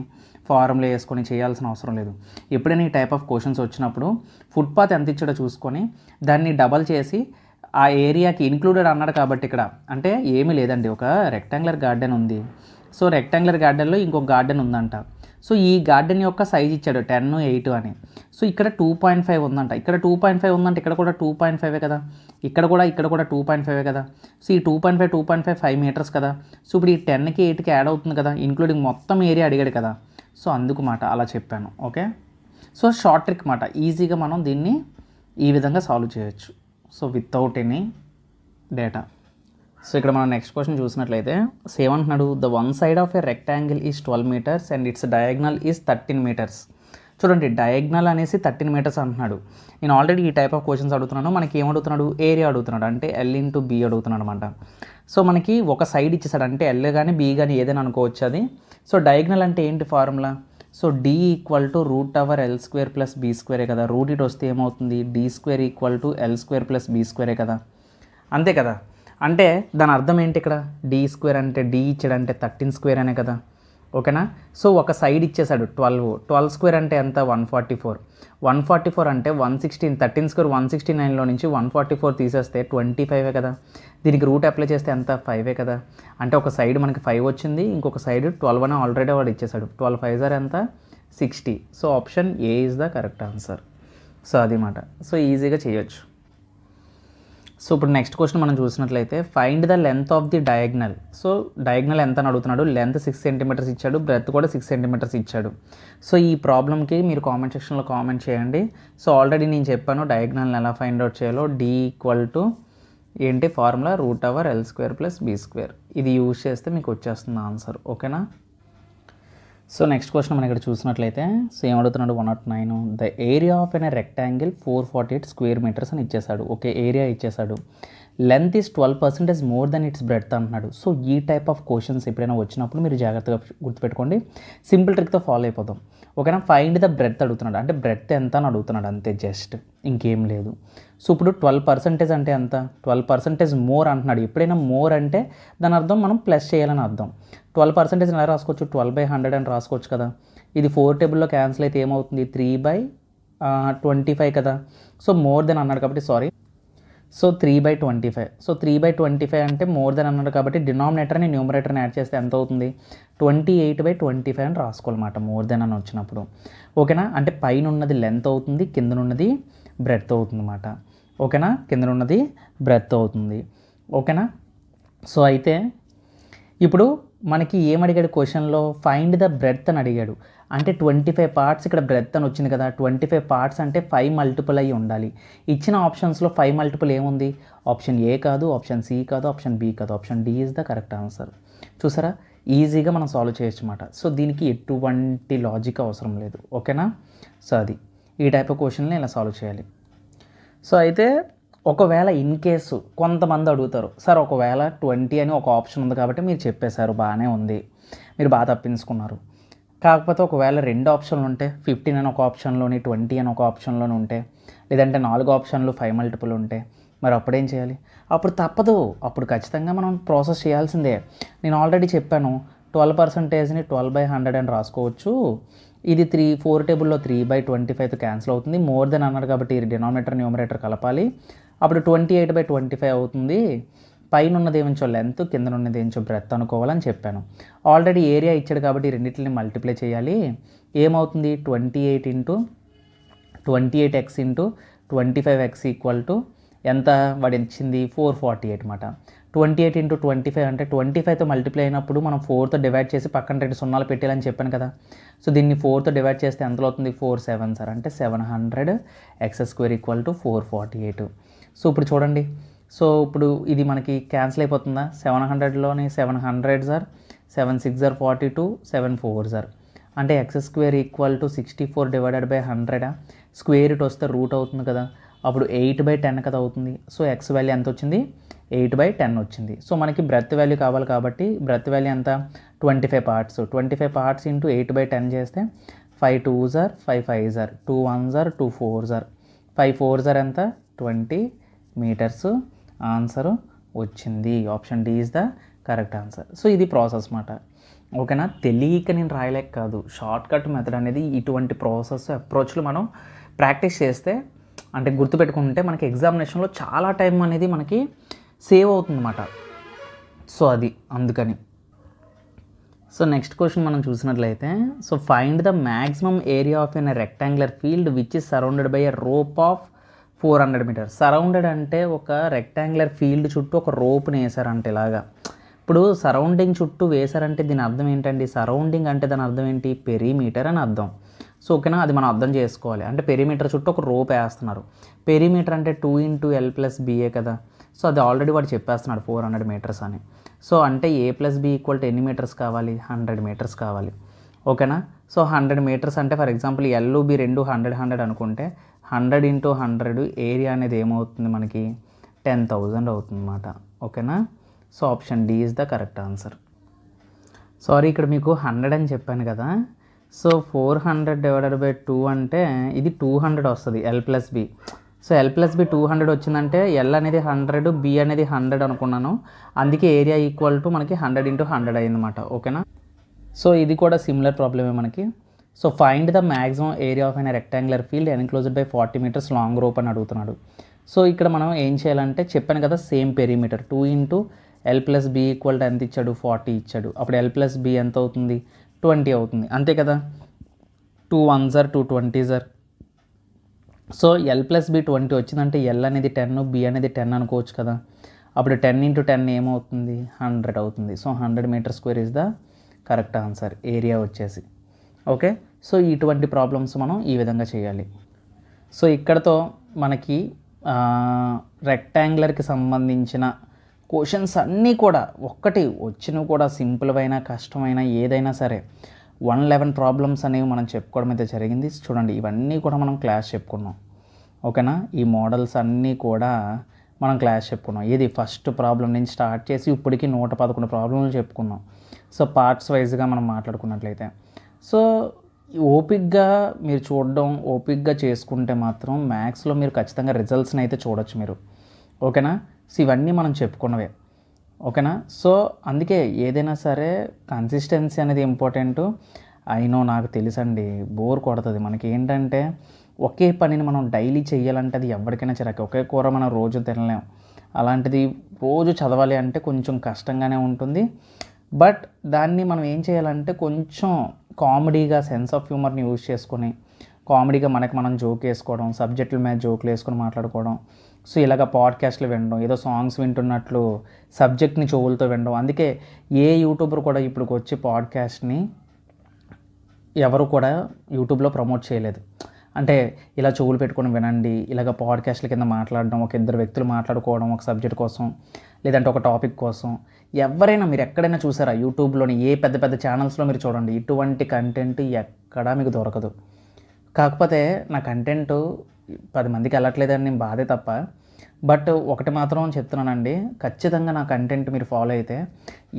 ఫార్ములా వేసుకొని చేయాల్సిన అవసరం లేదు. ఎప్పుడైనా ఈ టైప్ ఆఫ్ క్వశ్చన్స్ వచ్చినప్పుడు ఫుట్పాత్ ఎంత ఇచ్చాడో చూసుకొని దాన్ని డబల్ చేసి ఆ ఏరియాకి ఇంక్లూడెడ్ అన్నాడు కాబట్టి ఇక్కడ అంటే ఏమీ లేదండి, ఒక రెక్టాంగులర్ గార్డెన్ ఉంది. సో రెక్టాంగులర్ గార్డెన్లో ఇంకొక గార్డెన్ ఉందంట. సో ఈ గార్డెన్ యొక్క సైజ్ ఇచ్చాడు 10 8 అని. సో ఇక్కడ 2.5 ఉందంట, ఇక్కడ 2.5 ఉందంటే ఇక్కడ కూడా 2.5 కదా, ఇక్కడ కూడా 2.5 కదా. సో ఈ 2.5 5 meters కదా. సో ఇప్పుడు ఈ 10కి 8కి యాడ్ అవుతుంది కదా, ఇంక్లూడింగ్ మొత్తం ఏరియా అడిగాడు కదా. సో అందుకు మాట అలా చెప్పాను. ఓకే, సో షార్ట్ ట్రిక్ మాట, ఈజీగా మనం దీన్ని ఈ విధంగా సాల్వ్ చేయొచ్చు. So without any data. So ఇక్కడ మనం నెక్స్ట్ క్వశ్చన్ చూసినట్లయితే సేమ్ అంటున్నాడు the one side of a rectangle is 12 meters and it's diagonal is 13 meters. చూడండి డయాగ్నల్ అనేసి 13 meters అంటున్నాడు. నేను ఆల్రెడీ ఈ టైప్ ఆఫ్ క్వశ్చన్స్ అడుగుతున్నాను. మనకి ఏమడుగుతున్నాడు, ఏరియా అడుగుతున్నాడు, అంటే ఎల్ ఇంటూ బి అడుగుతున్నాడు అనమాట. సో మనకి ఒక సైడ్ ఇచ్చేసాడు, అంటే ఎల్ కానీ బి కానీ ఏదైనా అనుకోవచ్చు అది. సో డయాగ్నల్ అంటే ఏంటి formula, so D equal to √L² + B² కదా. రూట్ ఇటు వస్తే ఏమవుతుంది, D² equal to L² + B² కదా, అంతే కదా. అంటే దాని అర్థం ఏంటి, ఇక్కడ D² అంటే D ఇచ్చాడంటే 13² అనే కదా. ఓకేనా. సో ఒక సైడ్ ఇచ్చేసాడు 12² అంటే ఎంత 144 అంటే 116, 13² 169లో నుంచి 144 తీసేస్తే 25 కదా. దీనికి రూట్ అప్లై చేస్తే ఎంత 5 కదా. అంటే ఒక సైడ్ మనకి 5 వచ్చింది, ఇంకొక సైడ్ 12 అని ఆల్రెడీ వాడు ఇచ్చేసాడు. 12 5s ఎంత 60. So option A is the correct answer. So అది మాట, సో ఈజీగా చేయొచ్చు. సో ఇప్పుడు నెక్స్ట్ క్వశ్చన్ మనం చూసినట్లయితే find the length of the diagonal. So diagonal ఎంత అని అడుగుతున్నాడు. లెంత్ 6 centimeters ఇచ్చాడు, బ్రెత్ కూడా 6 centimeters ఇచ్చాడు. సో ఈ ప్రాబ్లమ్కి మీరు కామెంట్ సెక్షన్లో కామెంట్ చేయండి. సో ఆల్రెడీ నేను చెప్పాను డయాగ్నల్ని ఎలా ఫైండ్ అవుట్ చేయాలో. డి ఈక్వల్ టు ఏంటి ఫార్ములా √L² + B². ఇది యూజ్ చేస్తే మీకు వచ్చేస్తుంది ఆన్సర్. ఓకేనా. సో నెక్స్ట్ క్వశ్చన్ మనం ఇక్కడ చూసినట్లయితే సో ఏమడుగుతున్నాడు 109 the area of an rectangle 448 square meters అని ఇచ్చేసాడు. ఓకే, ఏరియా ఇచ్చేసాడు. Length is 12% more than its breadth అంటున్నాడు. సో ఈ టైప్ ఆఫ్ క్వశ్చన్స్ ఎప్పుడైనా వచ్చినప్పుడు మీరు జాగ్రత్తగా గుర్తుపెట్టుకోండి. సింపుల్ ట్రిక్తో ఫాలో అయిపోదాం. ఓకేనా. ఫైండ్ ద బ్రెడ్త్ అడుగుతున్నాడు, అంటే బ్రెడ్త్ ఎంత అని అడుగుతున్నాడు అంతే, జస్ట్ ఇంకేం లేదు. సో ఇప్పుడు 12% అంటే ఎంత, 12% మోర్ అంటున్నాడు. ఎప్పుడైనా మోర్ అంటే దాని అర్థం మనం ప్లస్ చేయాలని అర్థం. 12% ఎలా రాసుకోవచ్చు, 12/100 అని రాసుకోవచ్చు కదా. ఇది 4 టేబుల్లో క్యాన్సిల్ అయితే ఏమవుతుంది 3/25 కదా. సో మోర్ దెన్ అన్నాడు కాబట్టి సారీ, సో 3/25. సో 3/25 అంటే మోర్ దెన్ అన్నాడు కాబట్టి డినామినేటర్ని న్యూమరేటర్ని యాడ్ చేస్తే ఎంత అవుతుంది 28/25 అని రాసుకోవాలన్నమాట, మోర్ దెన్ అని వచ్చినప్పుడు. ఓకేనా. అంటే పైన ఉన్నది లెంత్ అవుతుంది, కిందనున్నది బ్రెడ్త్ అవుతుంది అన్నమాట. ఓకేనా, కిందనున్నది బ్రెడ్త్ అవుతుంది. ఓకేనా. సో అయితే ఇప్పుడు మనకి ఏమడిగాడు క్వశ్చన్లో, ఫైండ్ ద బ్రెడ్త్ అని అడిగాడు. అంటే 25 parts ఇక్కడ బ్రెడ్త్ అని వచ్చింది కదా. 25 parts అంటే 5 multiple అయ్యి ఉండాలి. ఇచ్చిన ఆప్షన్స్లో 5 multiple ఏముంది, ఆప్షన్ ఏ కాదు, ఆప్షన్ సి కాదు, ఆప్షన్ బి కాదు, option D is the correct answer. చూసారా, ఈజీగా మనం సాల్వ్ చేయొచ్చు అన్నమాట. సో దీనికి ఎటువంటి లాజిక్ అవసరం లేదు. ఓకేనా. సో అది ఈ టైప్ ఆఫ్ క్వశ్చన్ని ఇలా సాల్వ్ చేయాలి. సో అయితే ఒకవేళ ఇన్ కేసు కొంతమంది అడుగుతారు, సార్ ఒకవేళ 20 అని ఒక ఆప్షన్ ఉంది కాబట్టి మీరు చెప్పేశారు, బాగానే ఉంది, మీరు బాగా తప్పించుకున్నారు. కాకపోతే ఒకవేళ 2 ఆప్షన్లు ఉంటే 15 అని ఒక ఆప్షన్లోని 20 అని ఒక ఆప్షన్లోని ఉంటే, లేదంటే 4 ఆప్షన్లు 5 multiple ఉంటే మరి అప్పుడేం చేయాలి? అప్పుడు తప్పదు, అప్పుడు ఖచ్చితంగా మనం ప్రాసెస్ చేయాల్సిందే. నేను ఆల్రెడీ చెప్పాను, 12%ని 12/100 అని రాసుకోవచ్చు. ఇది 4 టేబుల్లో 3/25తో క్యాన్సిల్ అవుతుంది. మోర్ దెన్ అన్నాడు కాబట్టి డినామినేటర్ న్యూమరేటర్ కలపాలి. అప్పుడు 28/25 అవుతుంది. పైన ఉన్నది ఏమించో లెంత్, కింద ఉన్నది ఏమించో బ్రెత్ అనుకోవాలని చెప్పాను. ఆల్రెడీ ఏరియా ఇచ్చాడు కాబట్టి రెండింటిని మల్టిప్లై చేయాలి. ఏమవుతుంది? 28x into 25x equal to ఎంత? వాడు ఇచ్చింది 448 అనమాట. 28 ఇంటూ 25 అంటే 25తో మల్టిప్లై అయినప్పుడు మనం 4తో డివైడ్ చేసి పక్కన 2 సున్నాలు పెట్టాలని చెప్పాను కదా. సో దీన్ని 4తో డివైడ్ చేస్తే ఎంతలో అవుతుంది? 4 7 సార్ అంటే 700 x² ఈక్వల్ టు 448. సో ఇప్పుడు చూడండి, సో ఇప్పుడు ఇది మనకి క్యాన్సిల్ అయిపోతుందా? 700లోని 700 సార్, 7 6 సార్ 42, 7 4 సార్ అంటే x² equal to 64 divided by 100. Square root వస్తే రూట్ అవుతుంది కదా, అప్పుడు 8/10 కదా అవుతుంది. సో ఎక్స్ వాల్యూ ఎంత వచ్చింది? 8/10 వచ్చింది. సో మనకి బ్రెత్ వాల్యూ కావాలి కాబట్టి బ్రెత్ వాల్యూ ఎంత? 25 పార్ట్స్. 25 పార్ట్స్ ఇంటూ 8/10 చేస్తే 5 2s are 5 5s are 2 1s are 2 4s are 5 4s are ఎంత? 20 మీటర్స్. ఆన్సర్ వచ్చింది. Option D is the correct answer. So ఇది ప్రాసెస్ మాట. ఓకేనా? తెలియక నేను రాయలేక కాదు, షార్ట్ కట్ మెథడ్ అనేది ఇటువంటి ప్రాసెస్ అప్రోచ్లు మనం ప్రాక్టీస్ చేస్తే అంటే గుర్తుపెట్టుకుంటే మనకి ఎగ్జామినేషన్లో చాలా టైం అనేది మనకి సేవ్ అవుతుందన్నమాట. సో అది అందుకని. సో నెక్స్ట్ క్వశ్చన్ మనం చూసినట్లయితే, so find the maximum area of an rectangular field which is surrounded by a rope of 400 metres. Surrounded అంటే ఒక రెక్టాంగులర్ ఫీల్డ్ చుట్టూ ఒక రోప్ని వేసారంటే ఇలాగా. ఇప్పుడు సరౌండింగ్ చుట్టూ వేసారంటే దీని అర్థం ఏంటండి? సరౌండింగ్ అంటే దాని అర్థం ఏంటి? పెరిమీటర్ అని అర్థం. సో ఓకేనా, అది మనం అర్థం చేసుకోవాలి. అంటే పెరిమీటర్ చుట్టూ ఒక రోప్ వేస్తున్నారు. పెరిమీటర్ అంటే 2 × L + B కదా. సో అది ఆల్రెడీ వాడు చెప్పేస్తున్నాడు 400 మీటర్స్ అని. సో అంటే A + B ఈక్వల్ టు ఎన్ని మీటర్స్ కావాలి? 100 మీటర్స్ కావాలి. ఓకేనా? సో 100 మీటర్స్ అంటే ఫర్ ఎగ్జాంపుల్ L B రెండు 100 100 అనుకుంటే 100 × 100 ఏరియా అనేది ఏమవుతుంది మనకి? 10,000 అవుతుంది అన్నమాట. ఓకేనా? So option D is the correct answer. Sorry, ఇక్కడ మీకు 100 అని చెప్పాను కదా. సో 400 డివైడెడ్ బై 2 అంటే ఇది 200 వస్తుంది L + B. So L + B 200 వచ్చిందంటే L అనేది 100, B అనేది 100 అనుకున్నాను. అందుకే ఏరియా ఈక్వల్ టు మనకి 100 × 100 అయిందన్నమాట. ఓకేనా? సో ఇది కూడా సిమిలర్ ప్రాబ్లమే మనకి. So find the maximum area of an rectangular field enclosed by 40 metres long rope అని అడుగుతున్నాడు. సో ఇక్కడ మనం ఏం చేయాలంటే చెప్పాను కదా, same perimeter 2 × L + B equal to ఎంత ఇచ్చాడు? 40 ఇచ్చాడు. అప్పుడు L + B ఎంత అవుతుంది? 20 అవుతుంది. అంతే కదా. 2 1s are 2 20s are. So L + B 20 వచ్చిందంటే L అనేది 10, B అనేది 10 అనుకోవచ్చు కదా. అప్పుడు 10 × 10 ఏమవుతుంది? 100 అవుతుంది. సో 100 metre square is the correct answer area వచ్చేసి. ఓకే, సో ఇటువంటి ప్రాబ్లమ్స్ మనం ఈ విధంగా చేయాలి. సో ఇక్కడతో మనకి రెక్టాంగులర్కి సంబంధించిన క్వశ్చన్స్ అన్నీ కూడా ఒక్కటి వచ్చినవి కూడా సింపుల్ అయినా కష్టమైన ఏదైనా సరే 111 ప్రాబ్లమ్స్ అనేవి మనం చెప్పుకోవడం అయితే జరిగింది. చూడండి, ఇవన్నీ కూడా మనం క్లాస్ చెప్పుకున్నాం. ఓకేనా? ఈ మోడల్స్ అన్నీ కూడా మనం క్లాస్ చెప్పుకున్నాం. ఇది ఫస్ట్ ప్రాబ్లం నుంచి స్టార్ట్ చేసి ఇప్పటికీ 111 ప్రాబ్లంలు చెప్పుకున్నాం. సో పార్ట్స్ వైజ్గా మనం మాట్లాడుకున్నట్లయితే, సో ఓపిక్గా మీరు చూడడం, ఓపిక్గా చేసుకుంటే మాత్రం మ్యాథ్స్లో మీరు ఖచ్చితంగా రిజల్ట్స్ని అయితే చూడొచ్చు మీరు. ఓకేనా? సో ఇవన్నీ మనం చెప్పుకున్నవే. ఓకేనా? సో అందుకే ఏదైనా సరే కన్సిస్టెన్సీ అనేది ఇంపార్టెంట్. అయినో నాకు తెలుసండి, బోర్ కొడుతుంది మనకి. ఏంటంటే ఒకే పనిని మనం డైలీ చేయాలంటే అది ఎవరికైనా చిరాకు. ఒకే కూర మనం రోజు తినలేం. అలాంటిది రోజు చదవాలి అంటే కొంచెం కష్టంగానే ఉంటుంది. బట్ దాన్ని మనం ఏం చేయాలంటే కొంచెం కామెడీగా, సెన్స్ ఆఫ్ హ్యూమర్ని యూజ్ చేసుకొని కామెడీగా మనకి మనం జోక్ వేసుకోవడం, సబ్జెక్టుల మీద జోకులు వేసుకొని మాట్లాడుకోవడం. సో ఇలాగ పాడ్కాస్ట్లు వినడం, ఏదో సాంగ్స్ వింటున్నట్లు సబ్జెక్ట్ని చెవులతో వినడం. అందుకే ఏ యూట్యూబర్ కూడా ఇప్పుడు వచ్చి పాడ్కాస్ట్ని ఎవరు కూడా యూట్యూబ్లో ప్రమోట్ చేయలేదు. అంటే ఇలా చెవులు పెట్టుకొని వినండి, ఇలాగ పాడ్కాస్ట్ల కింద మాట్లాడడం, ఒక ఇద్దరు వ్యక్తులు మాట్లాడుకోవడం ఒక సబ్జెక్ట్ కోసం, లేదంటే ఒక టాపిక్ కోసం. ఎవరైనా మీరు ఎక్కడైనా చూసారా? యూట్యూబ్లోని ఏ పెద్ద పెద్ద ఛానల్స్లో మీరు చూడండి, ఇటువంటి కంటెంట్ ఎక్కడా మీకు దొరకదు. కాకపోతే నా కంటెంట్ 10 మందికి వెళ్ళట్లేదని నేను బాధే తప్ప. బట్ ఒకటి మాత్రం చెప్తున్నానండి, ఖచ్చితంగా నా కంటెంట్ మీరు ఫాలో అయితే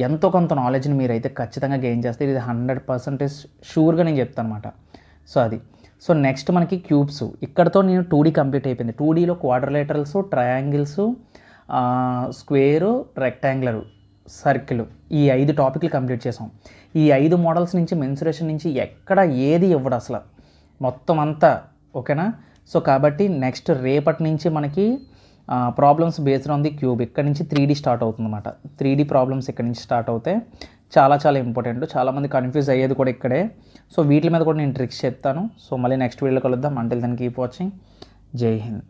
ఎంతో కొంత నాలెడ్జ్ని మీరైతే ఖచ్చితంగా గెయిన్ చేస్తే ఇది 100% షూర్గా నేను చెప్తాను అనమాట. సో అది. సో నెక్స్ట్ మనకి క్యూబ్స్, ఇక్కడతో నేను 2D కంప్లీట్ అయిపోయింది. 2Dలో quadrilaterals, triangles, square, rectangular, circle, ఈ 5 టాపిక్లు కంప్లీట్ చేసాం. ఈ 5 మోడల్స్ నుంచి మెన్సురేషన్ నుంచి ఎక్కడ ఏది ఇవ్వడు అసలు, మొత్తం అంతా ఓకేనా. సో కాబట్టి నెక్స్ట్ రేపటి నుంచి మనకి problems based on the cube, ఇక్కడ నుంచి 3D స్టార్ట్ అవుతుంది అనమాట. 3D ప్రాబ్లమ్స్ ఇక్కడ నుంచి స్టార్ట్ అవుతాయి. చాలా చాలా ఇంపార్టెంట్, చాలామంది కన్ఫ్యూజ్ అయ్యేది కూడా ఇక్కడే. సో వీటి మీద కూడా నేను ట్రిక్స్ చెప్తాను. సో మళ్ళీ నెక్స్ట్ వీడియోలో కలుద్దాం. Until then keep watching. జై హింద్.